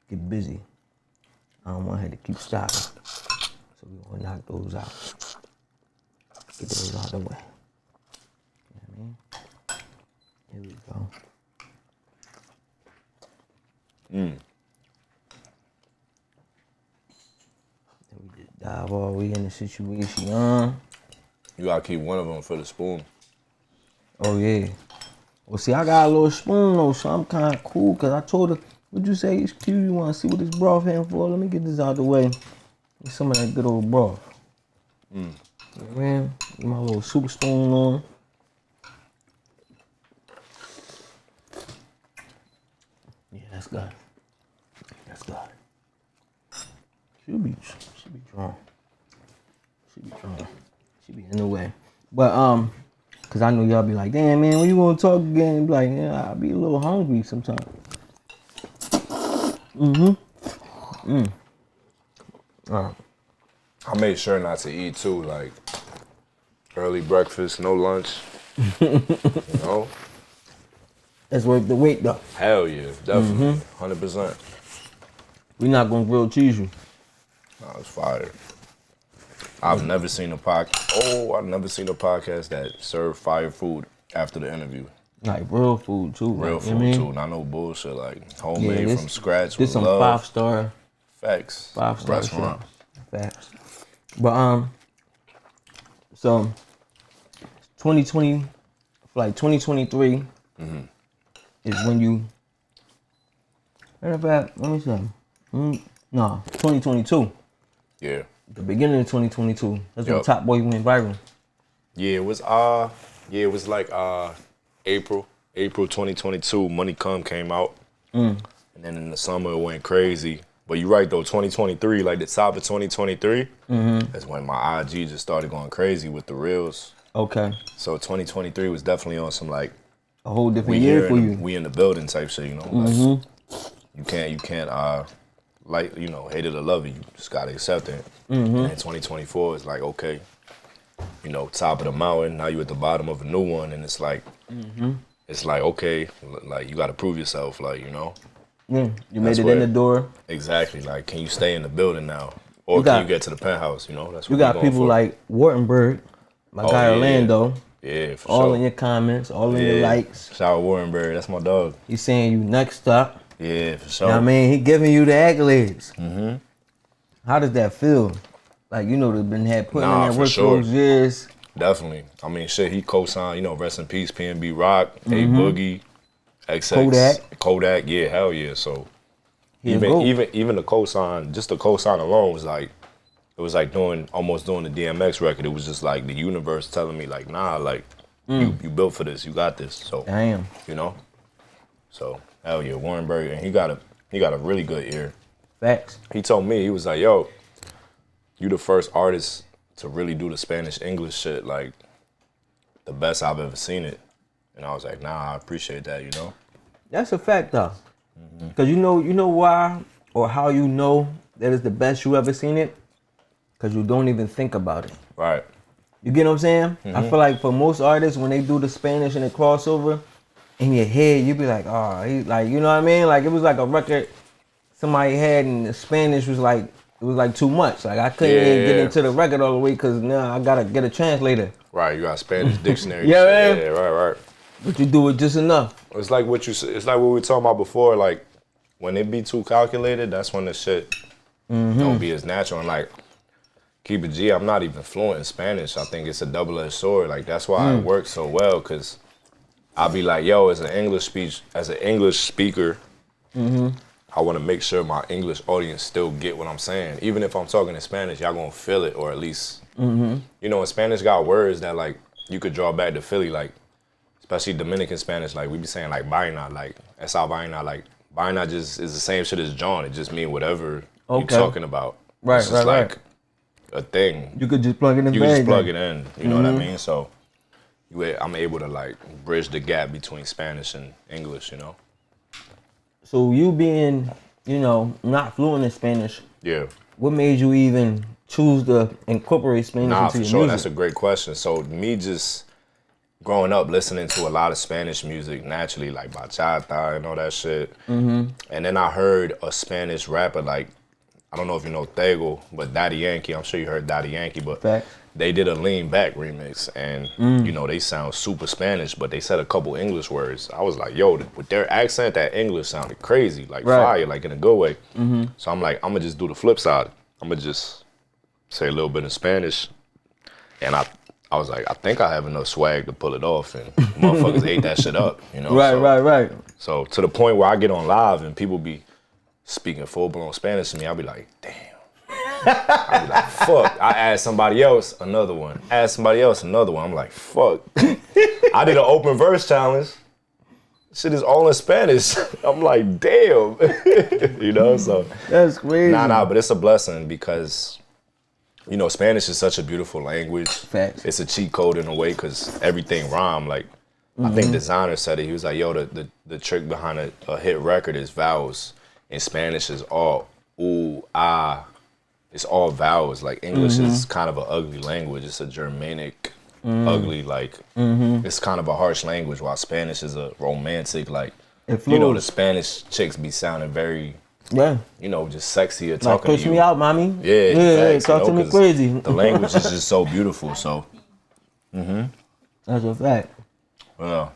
get busy. I don't want her to keep stopping. So we gonna knock those out. Get those out of the way. You know what I mean? Here we go. Then we just dive all the way in the situation. You gotta keep one of them for the spoon. Oh yeah. Well, see, I got a little spoon though, so I'm kind of cool. Cause I told her, "What'd you say? It's cute. You want to see what this broth here for? Let me get this out the way. Get some of that good old broth." You know what I mean? Get my little soup spoon on. Yeah, that's good. That's good. She be drunk. She be in the way. But cause I know y'all be like, damn man, when you gonna talk again? Be like, yeah, I be a little hungry sometimes. I made sure not to eat too, like early breakfast, no lunch. You know? That's worth the wait though. Hell yeah, definitely. 100%. We not gonna grill cheese you. Nah, it's fire. I've never seen a podcast that served fire food after the interview. Like real food too. Real like, food you know what I mean? too, not no bullshit, like homemade this- from scratch This with some love. 5-star Facts. 5-star Restaurant. shit. Facts. But so 2020, like 2023 is when you. Matter of fact, let me see. No, 2022. Yeah. The beginning of 2022. That's when Yup. Top Boy went viral. Yeah, it was like April 2022. Money Come came out, and then in the summer it went crazy. But you're right though, 2023, like the top of 2023, that's when my IG just started going crazy with the reels. Okay. So 2023 was definitely on some like A whole different year for you. we in the building type shit, you know. Like, you can't like, you know, hate it or love it. You just gotta accept it. And then 2024 is like, okay, you know, top of the mountain. Now you at the bottom of a new one, and it's like, okay, like you gotta prove yourself, like, you know. Yeah, you made it in the door. Exactly. Like, can you stay in the building now, or can you get to the penthouse? You know, that's what you got people like Wartenberg, my guy Orlando. Yeah, for all sure. in your comments, all in your likes. Shout out Wartenberg, that's my dog. He's saying you next up. Yeah, for sure. You know what I mean, he giving you the accolades. How does that feel? Like, you know, they've been putting in that work for those years. Definitely. I mean, shit, he co-signed, you know, rest in peace, PNB Rock, A Boogie, XX, Kodak, yeah, hell yeah. So even the co-sign, just the co-sign alone was like, it was like almost doing the DMX record. It was just like the universe telling me like, nah, like you built for this, you got this. So damn, you know. So hell yeah, Warrenberg, and he got a really good ear. Facts. He told me, he was like, yo, you the first artist to really do the Spanish English shit, like the best I've ever seen it. And I was like, nah, I appreciate that, you know? That's a fact though. Cause you know why or how you know that it's the best you ever seen it? Cause you don't even think about it. Right. You get what I'm saying? I feel like for most artists, when they do the Spanish and the crossover, in your head, you be like, oh, he, like, you know what I mean? Like, it was like a record somebody had, and the Spanish was like, it was like too much. Like, I couldn't even get into the record all the way because now I gotta get a translator. Right, you got a Spanish dictionary. Yeah, man. Yeah, right. But you do it just enough. It's like what we were talking about before. Like, when it be too calculated, that's when the shit don't be as natural. And like, keep it G, I'm not even fluent in Spanish. I think it's a double-edged sword. Like, that's why it works so well, because I'll be like, yo, as an English speaker, I want to make sure my English audience still get what I'm saying. Even if I'm talking in Spanish, y'all gonna feel it, or at least, you know, in Spanish got words that like you could draw back to Philly, like especially Dominican Spanish, like we be saying like vaina, like esa vaina, like vaina just is the same shit as John. It just mean whatever you talking about. Right, it's just like a thing. You could just plug it in. You can just plug it in. You know what I mean? So I'm able to like bridge the gap between Spanish and English. You know. So you being, you know, not fluent in Spanish. Yeah. What made you even choose to incorporate Spanish into your music? That's a great question. So me just growing up listening to a lot of Spanish music naturally, like bachata and all that shit. And then I heard a Spanish rapper, like, I don't know if you know Tego, but Daddy Yankee. I'm sure you heard Daddy Yankee, but they did a Lean Back remix, and you know, they sound super Spanish, but they said a couple English words. I was like, yo, with their accent, that English sounded crazy, like fire, like in a good way. So I'm like, I'm gonna just do the flip side. I'm gonna just say a little bit in Spanish, and I was like, I think I have enough swag to pull it off, and motherfuckers ate that shit up, you know? Right. So to the point where I get on live and people be speaking full-blown Spanish to me, I'll be like, damn. I'll be like, fuck. I asked somebody else, another one. Asked somebody else, another one. I'm like, fuck. I did an open verse challenge. Shit is all in Spanish. I'm like, damn. You know, so. That's crazy. Nah, but it's a blessing because, you know, Spanish is such a beautiful language. Facts. It's a cheat code in a way because everything rhyme. Like, I think Designer said it. He was like, yo, the trick behind a hit record is vowels. In Spanish is all ooh, ah. It's all vowels. Like English is kind of an ugly language. It's a Germanic, ugly, like, it's kind of a harsh language, while Spanish is a romantic, like, you know, the Spanish chicks be sounding very, you know, just sexy or talking like, to you. push me out, mommy. Yeah, talk to me crazy. The language is just so beautiful, so. That's a fact. Yeah.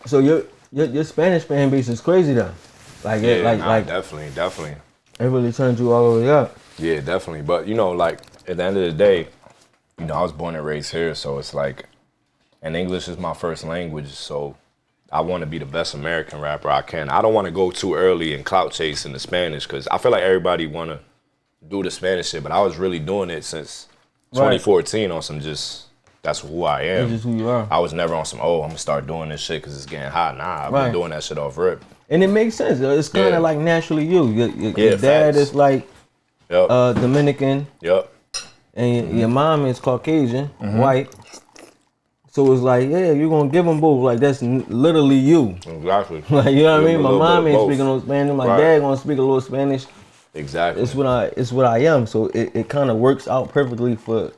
So your Spanish fan base is crazy though. Like, definitely. It really turned you all the way up. Yeah, definitely. But, you know, like, at the end of the day, you know, I was born and raised here, so it's like, and English is my first language, so I want to be the best American rapper I can. I don't want to go too early and clout chase in the Spanish because I feel like everybody want to do the Spanish shit, but I was really doing it since 2014 on some just, that's who I am. That's just who you are. I was never on some, I'm going to start doing this shit because it's getting hot. Nah, I've been doing that shit off rip. And it makes sense. It's kind of like naturally you. Your dad facts. is like Dominican. Yep. And your mom is Caucasian, white. So it's like, yeah, you're going to give them both. Like, that's literally you. Exactly. Like, you know what I mean? My mom ain't speaking no Spanish. My dad going to speak a little Spanish. Exactly. It's what I am. So it kind of works out perfectly for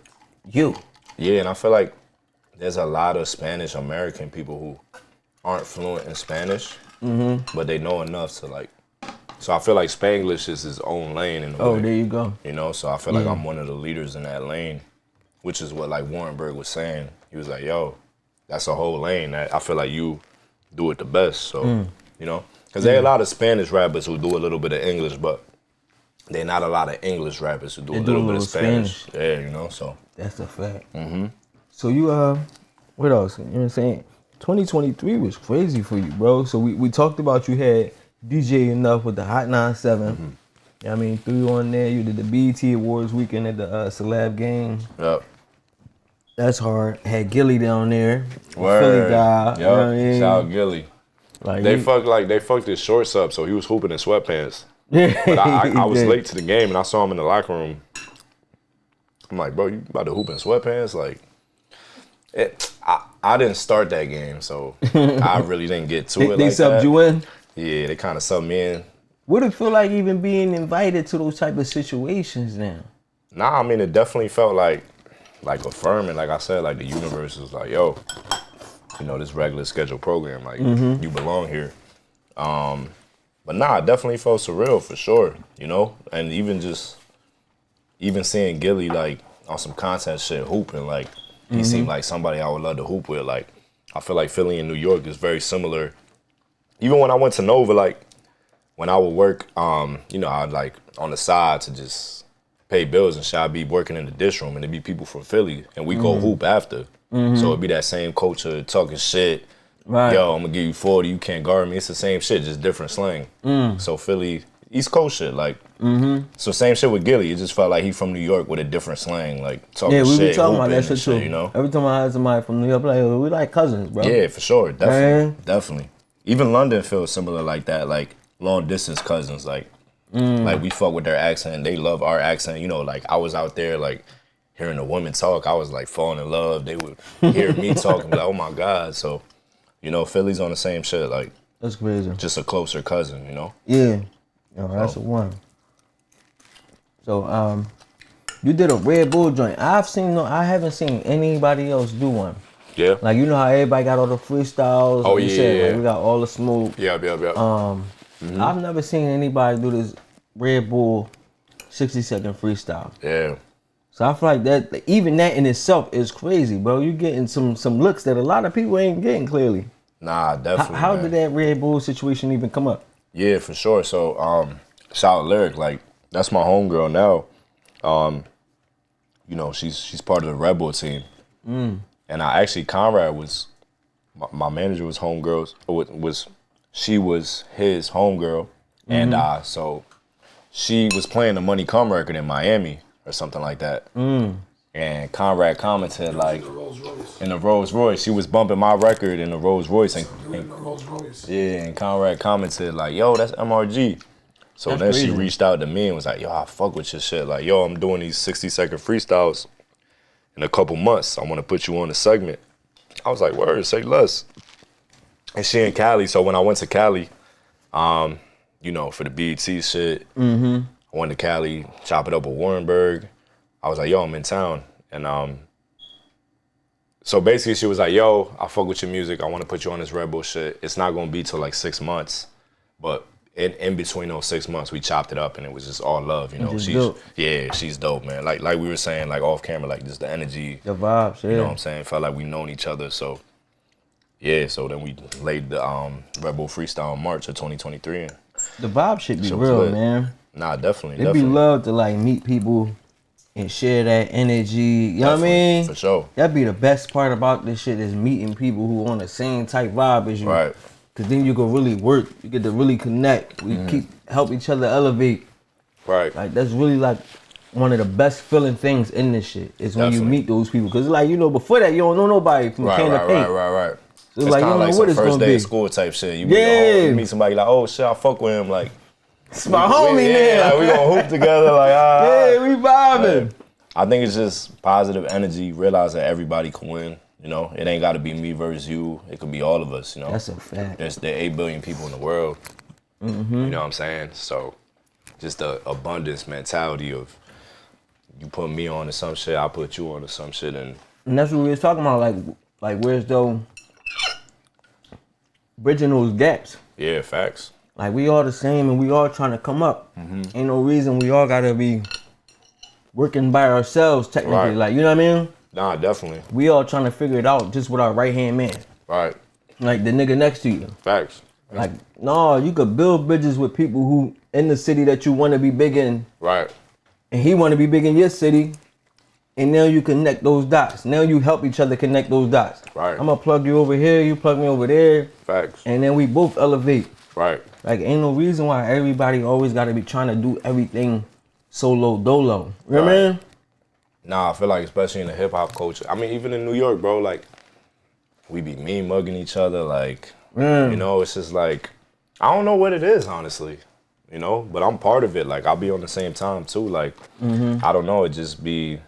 you. Yeah, and I feel like there's a lot of Spanish American people who aren't fluent in Spanish, but they know enough to like. So I feel like Spanglish is his own lane in a way. Oh, there you go. You know, so I feel like I'm one of the leaders in that lane, which is what like Warrenberg was saying. He was like, yo, that's a whole lane that I feel like you do it the best. So, you know, because there are a lot of Spanish rappers who do a little bit of English, but they're not a lot of English rappers who do a little bit of Spanish. Yeah, you know, so. That's a fact. So you, what else? You know what I'm saying? 2023 was crazy for you, bro. So we talked about you had DJ Enough with the Hot 97. I mean, threw you on there. You did the BET Awards weekend at the Celeb Game. Yep. That's hard. Had Gilly down there. Word. Philly guy. Yep. You know what I mean? Shout out Gilly. Like They fucked his shorts up, so he was hooping in sweatpants. Yeah. But I was late to the game, and I saw him in the locker room. I'm like, bro, you about to hoop in sweatpants? Like, I didn't start that game, so I really didn't get to it like that. They subbed you in? Yeah, they kind of subbed me in. What did it feel like even being invited to those type of situations now? Nah, I mean, it definitely felt like affirming. Like I said, like the universe was like, yo, you know, this regular scheduled program, like you belong here. But nah, it definitely felt surreal for sure, you know? And even seeing Gilly like on some content shit hooping, like he seemed like somebody I would love to hoop with. Like I feel like Philly and New York is very similar. Even when I went to Nova, like when I would work, you know, I'd like on the side to just pay bills and shit, I'd be working in the dish room and there'd be people from Philly and we go hoop after. So it'd be that same culture talking shit. Right. Yo, I'm gonna give you 40, you can't guard me. It's the same shit, just different slang. So Philly, East Coast shit, like. So same shit with Gilly. It just felt like he from New York with a different slang, like talking shit. Yeah, we be talking about that shit too. You know, every time I had somebody from New York, like we like cousins, bro. Yeah, for sure, definitely. Even London feels similar like that, like long distance cousins, like we fuck with their accent, they love our accent. You know, like I was out there, like hearing a woman talk, I was like falling in love. They would hear me talk and be like, oh my god. So, you know, Philly's on the same shit, like that's crazy. Just a closer cousin, you know. Yeah, that's the one. So, you did a Red Bull joint. I haven't seen anybody else do one. Yeah. Like, you know how everybody got all the freestyles? Oh, like you yeah, said, yeah. Like, we got all the smoke. Yeah. I've never seen anybody do this Red Bull 60-second freestyle. Yeah. So I feel like that, even that in itself is crazy, bro. You getting some looks that a lot of people ain't getting clearly. Nah, definitely. How did that Red Bull situation even come up? Yeah, for sure. So, shout out Lyric, like, that's my homegirl now. You know, she's part of the Red Bull team. And Conrad was, my manager was she was his homegirl. And so she was playing the Money Come record in Miami or something like that. And Conrad commented like, in the Rolls Royce, she was bumping my record in the Rolls Royce. And Conrad commented like, yo, that's MRG. So that's then crazy. She reached out to me and was like, yo, I fuck with your shit. Like, yo, I'm doing these 60-second freestyles in a couple months. I want to put you on the segment. I was like, word, say less. And she in Cali, so when I went to Cali, you know, for the BET shit, I went to Cali, chop it up with Warrenberg. I was like, yo, I'm in town. And so basically she was like, yo, I fuck with your music. I want to put you on this Red Bull shit. It's not going to be till like 6 months. But in between those 6 months, we chopped it up and it was just all love, you know. She's dope, man. Like we were saying, like off camera, like just the energy. The vibes, yeah. You know what I'm saying? Felt like we known each other. So, yeah, so then we laid the Red Bull freestyle in March of 2023. The vibe should be real, man. Nah, definitely. It'd be love to like meet people and share that energy. You know what I mean? For sure. That'd be the best part about this shit is meeting people who on the same type vibe as you. Right. Cause then you can really work. You get to really connect. We help each other elevate. Right. Like that's really like one of the best feeling things in this shit is when you meet those people. Cause like, you know, before that you don't know nobody from can to paint. Right. So it's like, you don't know what it's gonna be. First day of school type shit. You meet somebody like, oh shit, I fuck with him. Like, it's my homie now. Like, we gonna hoop together. Like, yeah, we vibing. Like, I think it's just positive energy. Realize that everybody can win. You know, it ain't got to be me versus you. It could be all of us. You know, that's a fact. There are 8 billion people in the world. You know what I'm saying? So, just the abundance mentality of you put me on to some shit, I put you on to some shit, and that's what we was talking about. Like where's though bridging those gaps? Yeah, facts. Like we all the same and we all trying to come up. Ain't no reason we all gotta be working by ourselves technically. Right. Like, you know what I mean? Nah, definitely. We all trying to figure it out just with our right hand man. Right. Like the nigga next to you. Facts. Like, no, you could build bridges with people who in the city that you want to be big in. Right. And he want to be big in your city. And now you connect those dots. Now you help each other connect those dots. Right. I'm gonna plug you over here, you plug me over there. Facts. And then we both elevate. Right. Like, ain't no reason why everybody always gotta be trying to do everything solo dolo. You know what I mean? Nah, I feel like especially in the hip hop culture. I mean, even in New York, bro, like we be mean mugging each other. Like, you know, it's just like, I don't know what it is, honestly. You know, but I'm part of it. Like, I'll be on the same time too. Like, I don't know, it just be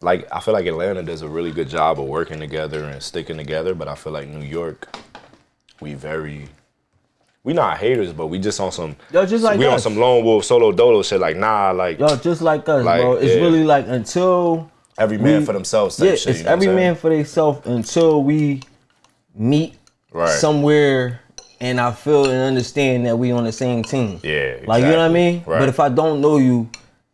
like, I feel like Atlanta does a really good job of working together and sticking together, but I feel like New York, we not haters, but we just on some, yo, just like we us. on some lone wolf solo dolo shit. Like, nah, like, yo, just like us, bro. It's really like until every man for themselves type shit. It's you know every what I'm man for themselves until we meet somewhere and I feel and understand that we on the same team. Yeah, exactly. Like, you know what I mean? Right. But if I don't know you,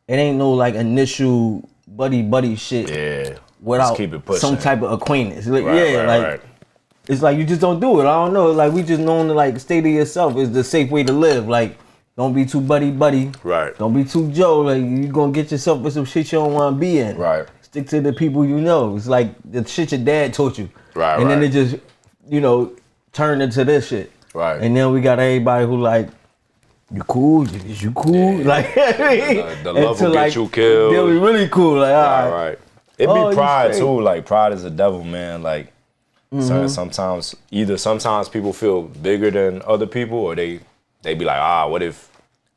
it ain't no like initial buddy shit. Yeah. Without keep it pushing. some type of acquaintance. Like, Right. It's like you just don't do it. I don't know. Like, we just known to like stay to yourself is the safe way to live. Like, don't be too buddy. Right. Don't be too Joe. Like, you gonna get yourself with some shit you don't want to be in. Right. Stick to the people you know. It's like the shit your dad taught you. Right. And then it just, you know, turned into this shit. Right. And then we got everybody who like, you cool? Is you cool? Yeah. Like, the love will get you killed. Yeah, we really cool. Like, all right. It be pride straight. too. Like, pride is a devil, man. Like, sometimes people feel bigger than other people, or they be like,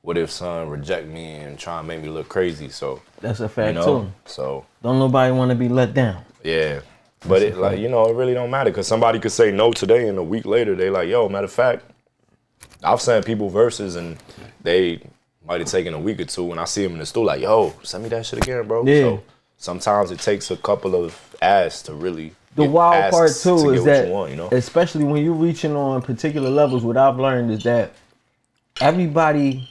what if son reject me and try and make me look crazy? So that's a fact, you know? too. So don't nobody want to be let down. Yeah. But it, like, you know, it really don't matter, because somebody could say no today and a week later they like, yo, matter of fact, I've sent people verses and they might have taken a week or two, and I see them in the store like, yo, send me that shit again, bro. Yeah. So sometimes it takes a couple of asks to really The wild part too is that, you want, you know? especially when you're reaching on particular levels, what I've learned is that everybody,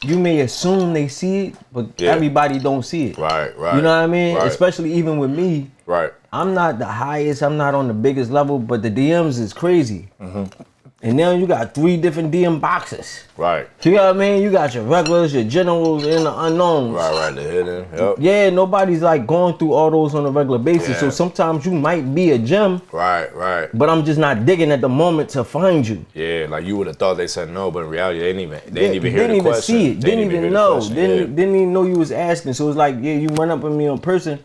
you may assume they see it, but everybody don't see it. Right. You know what I mean? Right. Especially even with me. Right. I'm not the highest, I'm not on the biggest level, but the DMs is crazy. And now you got 3 different DM boxes. Right. You know what I mean? You got your regulars, your generals, and the unknowns. Right, the hidden. Yep. Yeah, nobody's like going through all those on a regular basis. Yeah. So sometimes you might be a gem. Right. But I'm just not digging at the moment to find you. Yeah, like you would have thought they said no, but in reality they didn't even hear the question. Didn't even see it. Didn't even know. Didn't even know you was asking. So it's like, yeah, you run up on me in person.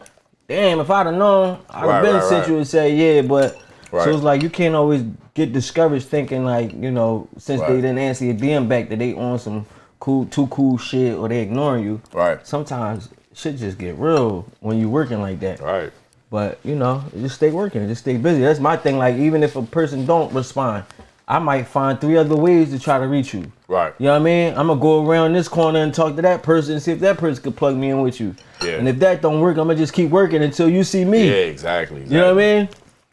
Damn, if I'd have known, I'd have been sent you and say, yeah, but so it's like you can't always get discouraged thinking like, you know, since they didn't answer your DM back that they on some too cool shit or they ignoring you. Right. Sometimes shit just get real when you working like that. Right. But, you know, just stay working, just stay busy. That's my thing. Like, even if a person don't respond, I might find 3 other ways to try to reach you. Right. You know what I mean? I'm gonna go around this corner and talk to that person and see if that person could plug me in with you. Yeah. And if that don't work, I'm gonna just keep working until you see me. Yeah, exactly. You know what I mean?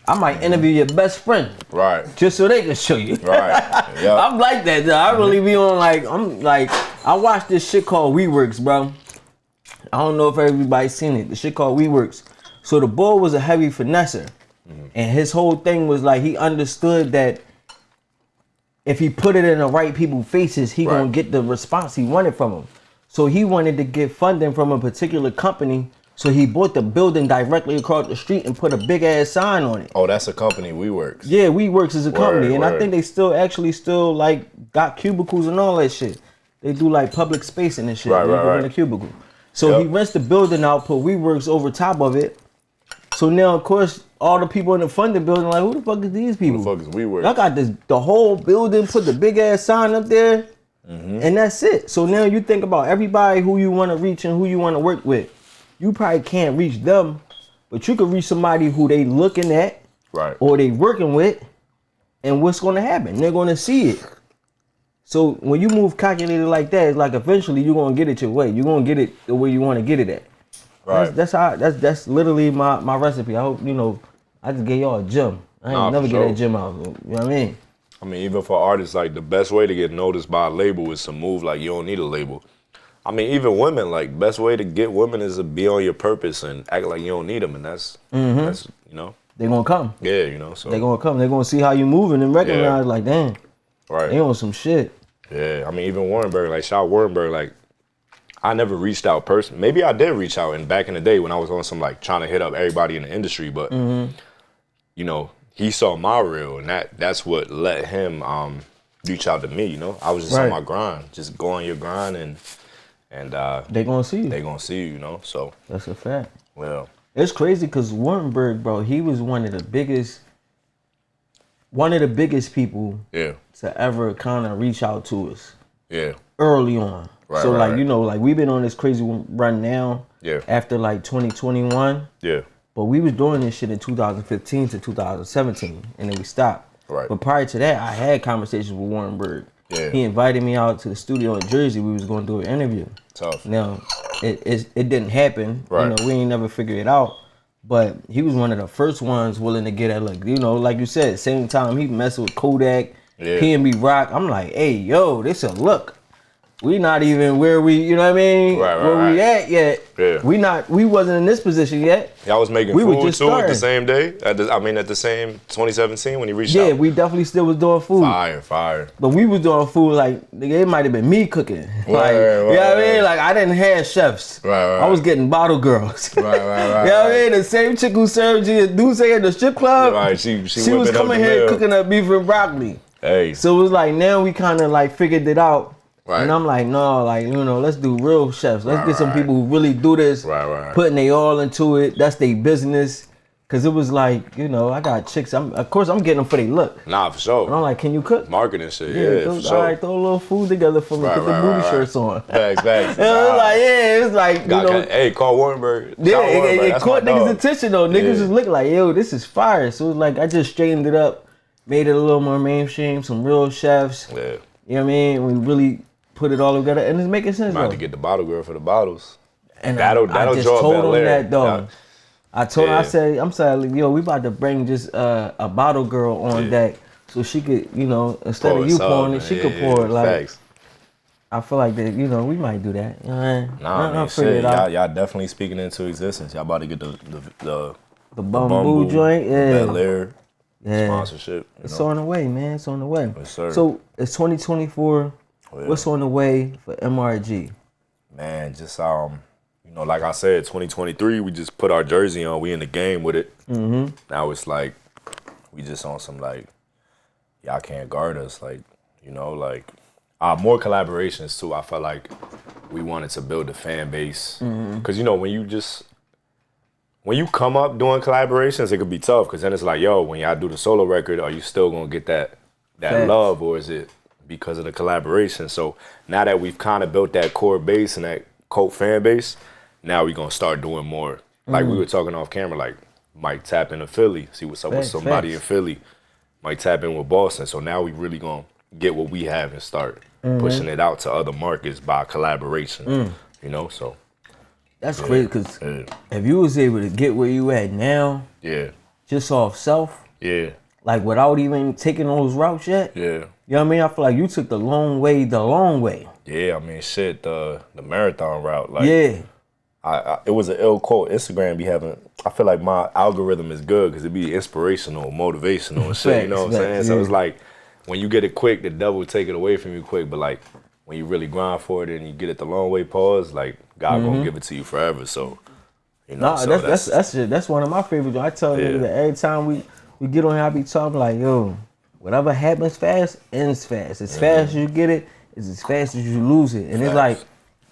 I might interview your best friend. Right. Just so they can show you. Right. Yep. I'm like that, though. I really be on I watched this shit called WeWorks, bro. I don't know if everybody's seen it. The shit called WeWorks. So the boy was a heavy finesser. And his whole thing was like, he understood that if he put it in the right people's faces, he gonna get the response he wanted from them. So he wanted to get funding from a particular company. So he bought the building directly across the street and put a big ass sign on it. Oh, that's a company, WeWorks. Yeah, WeWorks is a company, and I word. think they still like got cubicles and all that shit. They do like public spacing and shit. Right, They right, go in right. a cubicle. So he rents the building out, put WeWorks over top of it. So now, of course, all the people in the funding building like, who the fuck is these people? Who the fuck is WeWorks? Y'all got the whole building, put the big ass sign up there, and that's it. So now you think about everybody who you want to reach and who you want to work with. You probably can't reach them, but you could reach somebody who they looking at, Right. or they working with, and what's going to happen? They're going to see it. So when you move calculated like that, it's like eventually you're going to get it your way. You're going to get it the way you want to get it at. Right. That's literally my recipe. I hope, I just gave y'all a gym. I ain't never get sure. that gym out. You know what I mean? I mean, even for artists, like the best way to get noticed by a label is to move like you don't need a label. I mean, even women, like best way to get women is to be on your purpose and act like you don't need them, and that's They're going to come. Yeah, so. They're going to come. They're going to see how you moving and recognize like, damn, Right. they on some shit. Yeah, I mean, even Warrenberg, like shout out Warrenberg, like I never reached out personally. Maybe I did reach out back in the day when I was on some like trying to hit up everybody in the industry, but he saw my reel, and that's what let him reach out to me. I was just on my grind, just go on your grind, and They gonna see you. they gonna see you. So That's a fact. well, It's crazy because Warrenberg, bro, he was one of the biggest people yeah, to ever kind of reach out to us yeah, early on. Right, So right, like, right. like we've been on this crazy run now. Yeah. After like 2021. yeah, But we was doing this shit in 2015 to 2017, and then we stopped. Right. But prior to that, I had conversations with Warrenberg. Yeah. He invited me out to the studio in Jersey. We was going to do an interview. tough. Now, it didn't happen. Right. We ain't never figured it out. But he was one of the first ones willing to get at, like, like you said, same time he messing with Kodak, Yeah. P&B Rock. I'm like, hey, yo, this a look. We not even where we, you know what I mean? Right, where we at yet. Yeah. We wasn't in this position yet. Y'all was making We were food just too at starting. the same day. At the same 2017 when he reached Yeah, out. we definitely still was doing food. Fire. But we was doing food like, nigga, it might have been me cooking. Like, you know right, what I mean? right. Like, I didn't have chefs. Right. I was getting bottle girls. Right. You know what I mean? The same chick who served you at Duce at the strip club. Right, she was whipping up coming the here meal. cooking up beef and broccoli. Hey. So it was like, now we kind of like figured it out. Right. And I'm like, no, like, let's do real chefs. Let's get some right. people who really do this. Right. Putting they all into it. That's their business. Cause it was like, I got chicks. Of course I'm getting them for their look. Nah, for sure. And I'm like, can you cook? Marketing shit, yeah, throw, for sure. All right, throw a little food together for me. Right, Put the right, booty right, shirts on. Facts. It was like, it's like, Hey, call Warrenberg. yeah, Shout Warrenberg. it That's caught my niggas' dog. attention though. Niggas Yeah. was looking like, yo, this is fire. So it was like, I just straightened it up, made it a little more mainstream, some real chefs. Yeah. You know what I mean? We really put it all together, and it's making sense About though. to get the bottle girl for the bottles. And That'll I just draw told Bel him Air. that though. Yeah. I told him, I Yeah. said, I'm sorry, yo, we about to bring just a bottle girl on deck so she could, instead Pour of you us up, pouring it, man. she could Yeah, pour it. Like, facts. I feel like that, we might do that. You know what I mean? Nah, man, figure shit. it out. Y'all definitely speaking into existence. Y'all about to get the The bamboo joint, yeah. Bel Air Yeah. sponsorship. It's on the way, man. It's on the way. Yes, sir. So it's 2024. Oh, yeah. What's on the way for MRG? Man, just like I said, 2023, we just put our jersey on. We in the game with it. Mm-hmm. Now it's like we just on some like y'all can't guard us. Like more collaborations too. I felt like we wanted to build a fan base because when you come up doing collaborations, it could be tough because then it's like, yo, when y'all do the solo record, are you still gonna get that Facts. love, or is it because of the collaboration? So now that we've kind of built that core base and that cult fan base, now we're gonna start doing more. Like we were talking off camera, like might tap into Philly, see what's up with Facts, somebody facts. in Philly, might tap in with Boston. So now we really gonna get what we have and start pushing it out to other markets by collaboration. So That's crazy because yeah, if you was able to get where you at now, yeah, just off self, yeah, like without even taking those routes yet, yeah. you know what I mean? I feel like you took the long way. Yeah, I mean, shit, the marathon route, like, Yeah. it was an ill quote. Instagram be having, I feel like my algorithm is good because it be inspirational, motivational and shit, you know what I'm Facts, saying? So yeah. it's like, when you get it quick, the devil will take it away from you quick, but like, when you really grind for it and you get it the long way, pause, like God gonna give it to you forever. So, you know, No, that's one of my favorites. I tell niggas that every time we get on here, I be talking like, yo, whatever happens fast ends fast. As fast as you get it, it's as fast as you lose it. And it's like,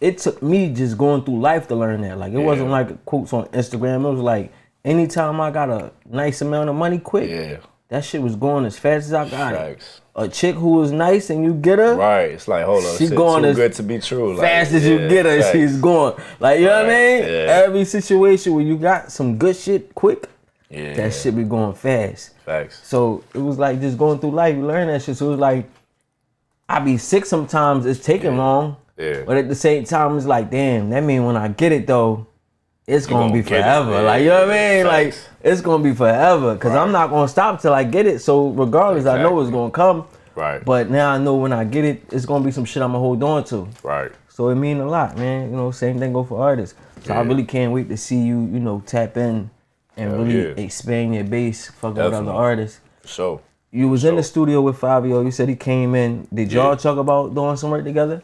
it took me just going through life to learn that. Like, it wasn't like quotes on Instagram. It was like, anytime I got a nice amount of money quick, that shit was going as fast as I got it. A chick who was nice and you get her, right? It's like, hold on, she going too as good to be true. Fast as you get her, she's going. Like, you know what I mean? Every situation where you got some good shit quick, that shit be going fast. Facts. So it was like just going through life, you learn that shit. So it was like, I be sick sometimes, it's taking long. But at the same time, it's like, damn, that mean when I get it though, it's gonna be forever. Like, you know what I mean? Like, it's gonna be forever. Cause I'm not gonna stop till I get it. So regardless, I know it's gonna come. Right. But now I know when I get it, it's gonna be some shit I'm gonna hold on to. Right. So it mean a lot, man. You know, same thing go for artists. So I really can't wait to see you, you know, tap in and really expand your base, fuck with other artists. For sure. You was in the studio with Fabio. You said he came in. Did y'all talk about doing some work together?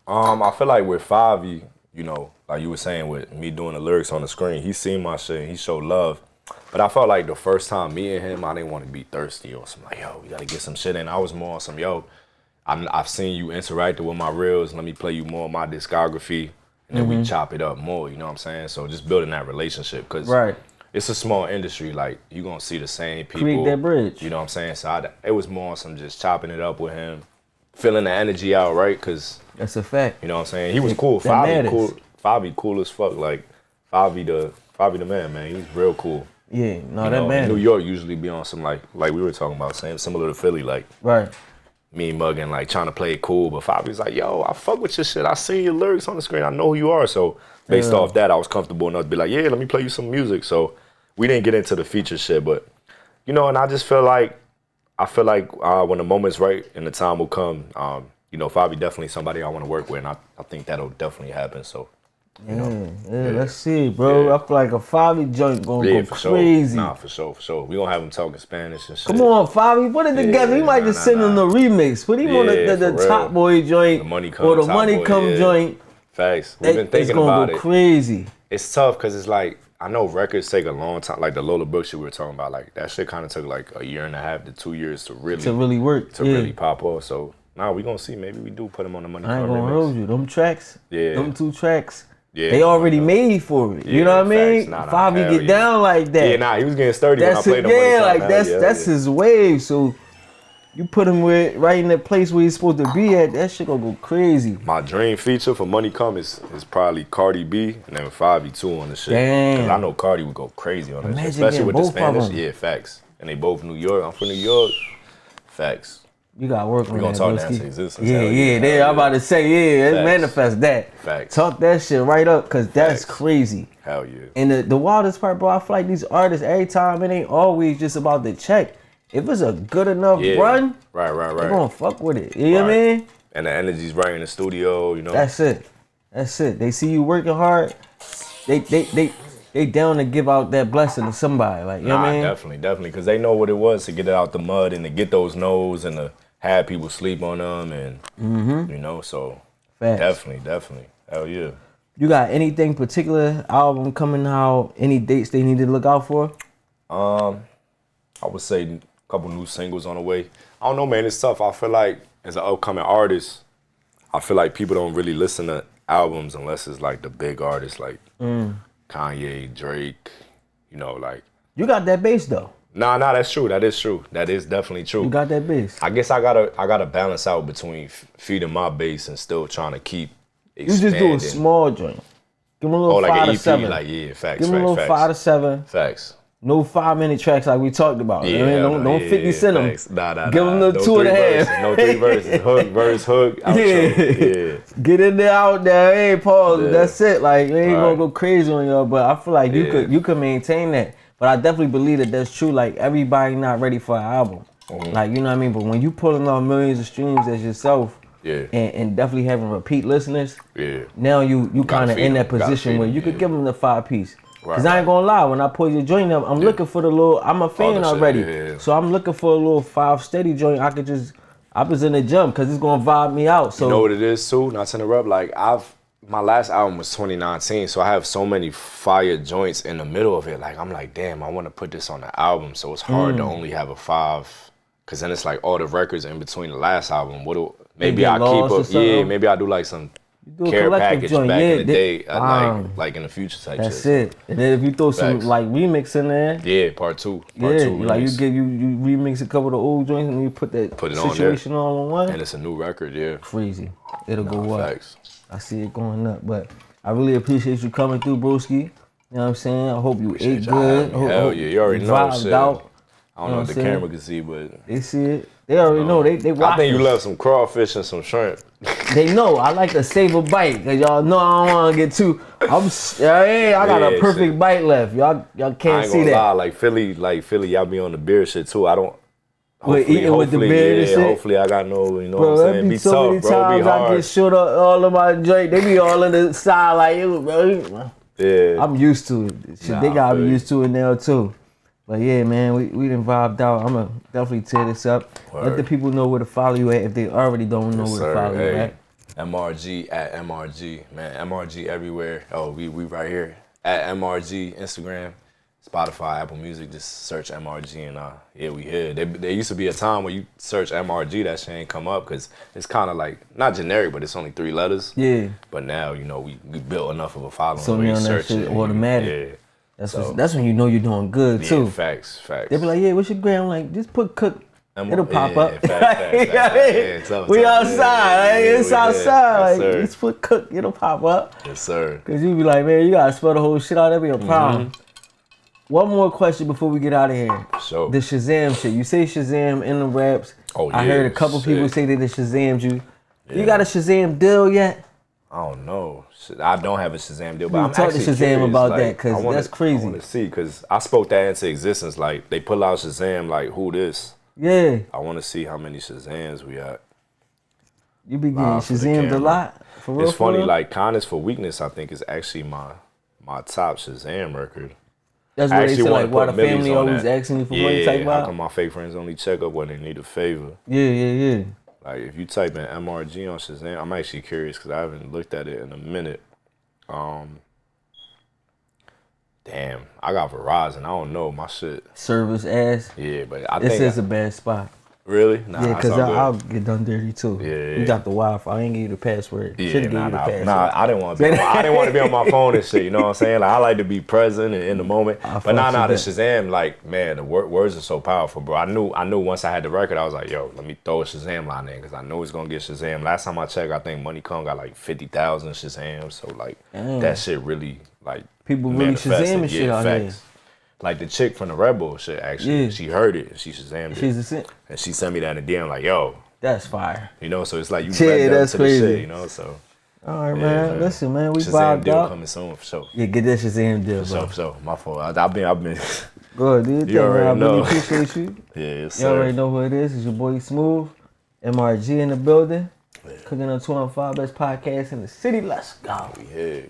I feel like with Favi, you know, like you were saying with me doing the lyrics on the screen, he seen my shit and he showed love. But I felt like the first time me and him, I didn't want to be thirsty or something like, yo, we gotta get some shit in. I was more on some, yo, I've seen you interacting with my reels. Let me play you more of my discography. And then we chop it up more, you know what I'm saying? So just building that relationship. Cause it's a small industry. Like, you gonna see the same people. Create that bridge. You know what I'm saying? So it was more on some just chopping it up with him. Feeling the energy out, right? Cause that's a fact. You know what I'm saying? He was cool. Favi cool as fuck. Like, Favi the man. He's real cool. Yeah, no, that man. New York usually be on some like we were talking about, saying similar to Philly, like me mugging, like trying to play it cool. But Favi's like, yo, I fuck with your shit. I seen your lyrics on the screen. I know who you are. So based off that, I was comfortable enough to be like, yeah, let me play you some music. So we didn't get into the feature shit, but you know, and I just feel like when the moment's right and the time will come, you know, Favi definitely somebody I want to work with, and I think that'll definitely happen. So. You know, let's see, bro. I feel like a Favi joint gonna go crazy. Nah, for sure. We gonna have him talking Spanish and shit. Come on, Favi, put it together. We might just send him the remix. Put him on the Top Boy joint, or the Money Come joint. Facts. We've been thinking It's about it. gonna go crazy. It's tough because it's like, I know records take a long time. Like the Lola Brooke shit we were talking about, like that shit kind of took like a year and a half to 2 years to really work, to really pop off. So now we gonna see. Maybe we do put him on the Money Come remix. I ain't gonna hold you. Them tracks, them 2 tracks. Yeah, they already made for it. You know what I mean? Favi get down like that. Yeah, nah, he was getting sturdy when I played him. Yeah, like that's his wave. So you put him right in that place where he's supposed to be at, that shit gonna go crazy. My dream feature for Money Come is probably Cardi B and then Favi too on the shit. Damn. Cause I know Cardi would go crazy on this, especially with the Spanish. Yeah, facts. And they both New York. I'm from New York. Facts. You gotta work on that. We gonna talk that into existence. I'm about to say, manifest that. Facts. Talk that shit right up, cause that's crazy. Hell yeah. And the wildest part, bro, I feel like these artists, every time, it ain't always just about the check. If it's a good enough run, right, they gonna fuck with it. You know what I mean? And the energy's right in the studio, you know. That's it. They see you working hard. They down to give out that blessing to somebody. Like, you know what I mean? Definitely. Because they know what it was to get it out the mud and to get those no's and to have people sleep on them and, you know, so definitely. Hell yeah. You got anything particular album coming out? Any dates they need to look out for? I would say a couple new singles on the way. I don't know, man. It's tough. I feel like as an upcoming artist, I feel like people don't really listen to albums unless it's like the big artists like Kanye, Drake, you know, like. You got that bass though. Nah, that's true. That is true. That is definitely true. You got that bass. I guess I gotta balance out between feeding my bass and still trying to keep expanding. You just do a small joint. Give them a little 5 to 7. Like, yeah, facts. Give them a little 5 to 7. Facts. No 5-minute tracks like we talked about. Yeah, I mean, don't 50 cent them. Nah. Give them the 2.5. No 3 verses. Hook, verse, hook, outro. Yeah. Get in there, out there. Hey, pause. Yeah. That's it. Like, we ain't gonna go crazy on y'all, but I feel like you could maintain that. But I definitely believe that that's true. Like, everybody not ready for an album. Like, you know what I mean? But when you pulling off millions of streams as yourself, and definitely having repeat listeners, now you kind of in that position where you could give them the 5-piece. Cause I ain't gonna lie, when I pull your joint up, I'm looking for the little. I'm a fan already, so I'm looking for a little 5 steady joint. I could just I was in the jump because it's gonna vibe me out. So you know what it is too? Not to interrupt. Like my last album was 2019, so I have so many fire joints in the middle of it. Like I'm like, damn, I want to put this on the album. So it's hard to only have a 5, cause then it's like all the records in between the last album. Maybe I keep up. Yeah, maybe I do like some care package joint. back in the day, like in the future type shit. That's it. And then if you throw some like remix in there. Yeah, part two. Like you remix a couple of the old joints and you put it situation on one. And it's a new record, yeah. Crazy. It'll go up. Facts. I see it going up, but I really appreciate you coming through, broski. You know what I'm saying? I hope you ate good. Hell yeah, you already know shit. Out. I don't know if the camera can see, but they see it. They already know. They watch. I think you left some crawfish and some shrimp. They know. I like to save a bite, cause y'all know I don't want to get too. I got a perfect bite left. Y'all can't see that. Lie. Like Philly, y'all be on the beer shit too. I don't. Hopefully, with the beer and shit. Hopefully I got no, you know what I'm saying? Be so tough, many bro. Times be hard. I get short of all of my drink. They be all in the side like you, bro. Yeah. I'm used to it. Shit, they gotta be used to it now too. But yeah, man, we done vibed out. I'm gonna definitely tear this up. Word. Let the people know where to follow you at if they already don't know where to follow you at. MRG at MRG, man. MRG everywhere. Oh, we right here at MRG, Instagram, Spotify, Apple Music. Just search MRG and yeah, we here. There used to be a time where you search MRG, that shit ain't come up because it's kind of like not generic, but it's only 3 letters. Yeah. But now you know we built enough of a following. So now that shit automatic. Yeah. That's when you know you're doing good too. Facts. They be like, yeah, what's your gram? I'm like, just put cook. It'll pop up. Facts. We outside. It's outside. Yes, just put cook. It'll pop up. Yes, sir. Cause you be like, man, you gotta spell the whole shit out. That'd be a problem. One more question before we get out of here. Sure. The Shazam shit. You say Shazam in the raps. Oh yeah. I heard a couple people say that they Shazammed you. Yeah. You got a Shazam deal yet? I don't know. I don't have a Shazam deal, but I'm talk to Shazam about that because that's crazy. I want to see because I spoke that into existence. Like they pull out Shazam, like who this? Yeah. I want to see how many Shazams we got. You be getting Shazammed a lot. For real, it's funny, like Kindness for Weakness. I think is actually my top Shazam record. That's what they say. Like why the family always asking me for money type how come my fake friends only check up when they need a favor? Yeah. Like, if you type in MRG on Shazam, I'm actually curious because I haven't looked at it in a minute. Damn, I got Verizon. I don't know my shit. Service ass. Yeah, but I think this is a bad spot. Really? Nah, yeah, because I'll get done dirty too. Yeah. You got the Wi-Fi. I ain't give you the password. Yeah, Should've gave you the password. I didn't want to be on my phone and shit. You know what I'm saying? Like I like to be present and in the moment. But the Shazam, like man, the words are so powerful, bro. I knew once I had the record, I was like, yo, let me throw a Shazam line in because I know it's gonna get Shazam. Last time I checked, I think Money Kong got like 50,000 Shazam. So like that shit really like people really Shazam and shit out here. Like the chick from the Red Bull shit, actually, she heard it and she Shazammed it. And she sent me that in the DM like, yo. That's fire. You know, so it's like you that's crazy. The shit, you know, so. All right, man. Listen, man, we Shazam vibed deal out. coming soon, for sure. Yeah, get that Shazam deal, bro. For sure. My fault. I've been. Good, dude. You already know. I really appreciate you. Yes, you already know who it is. It's your boy Smooth. MRG in the building. Yeah. Cooking up 215 best podcast in the city. Let's go. We here.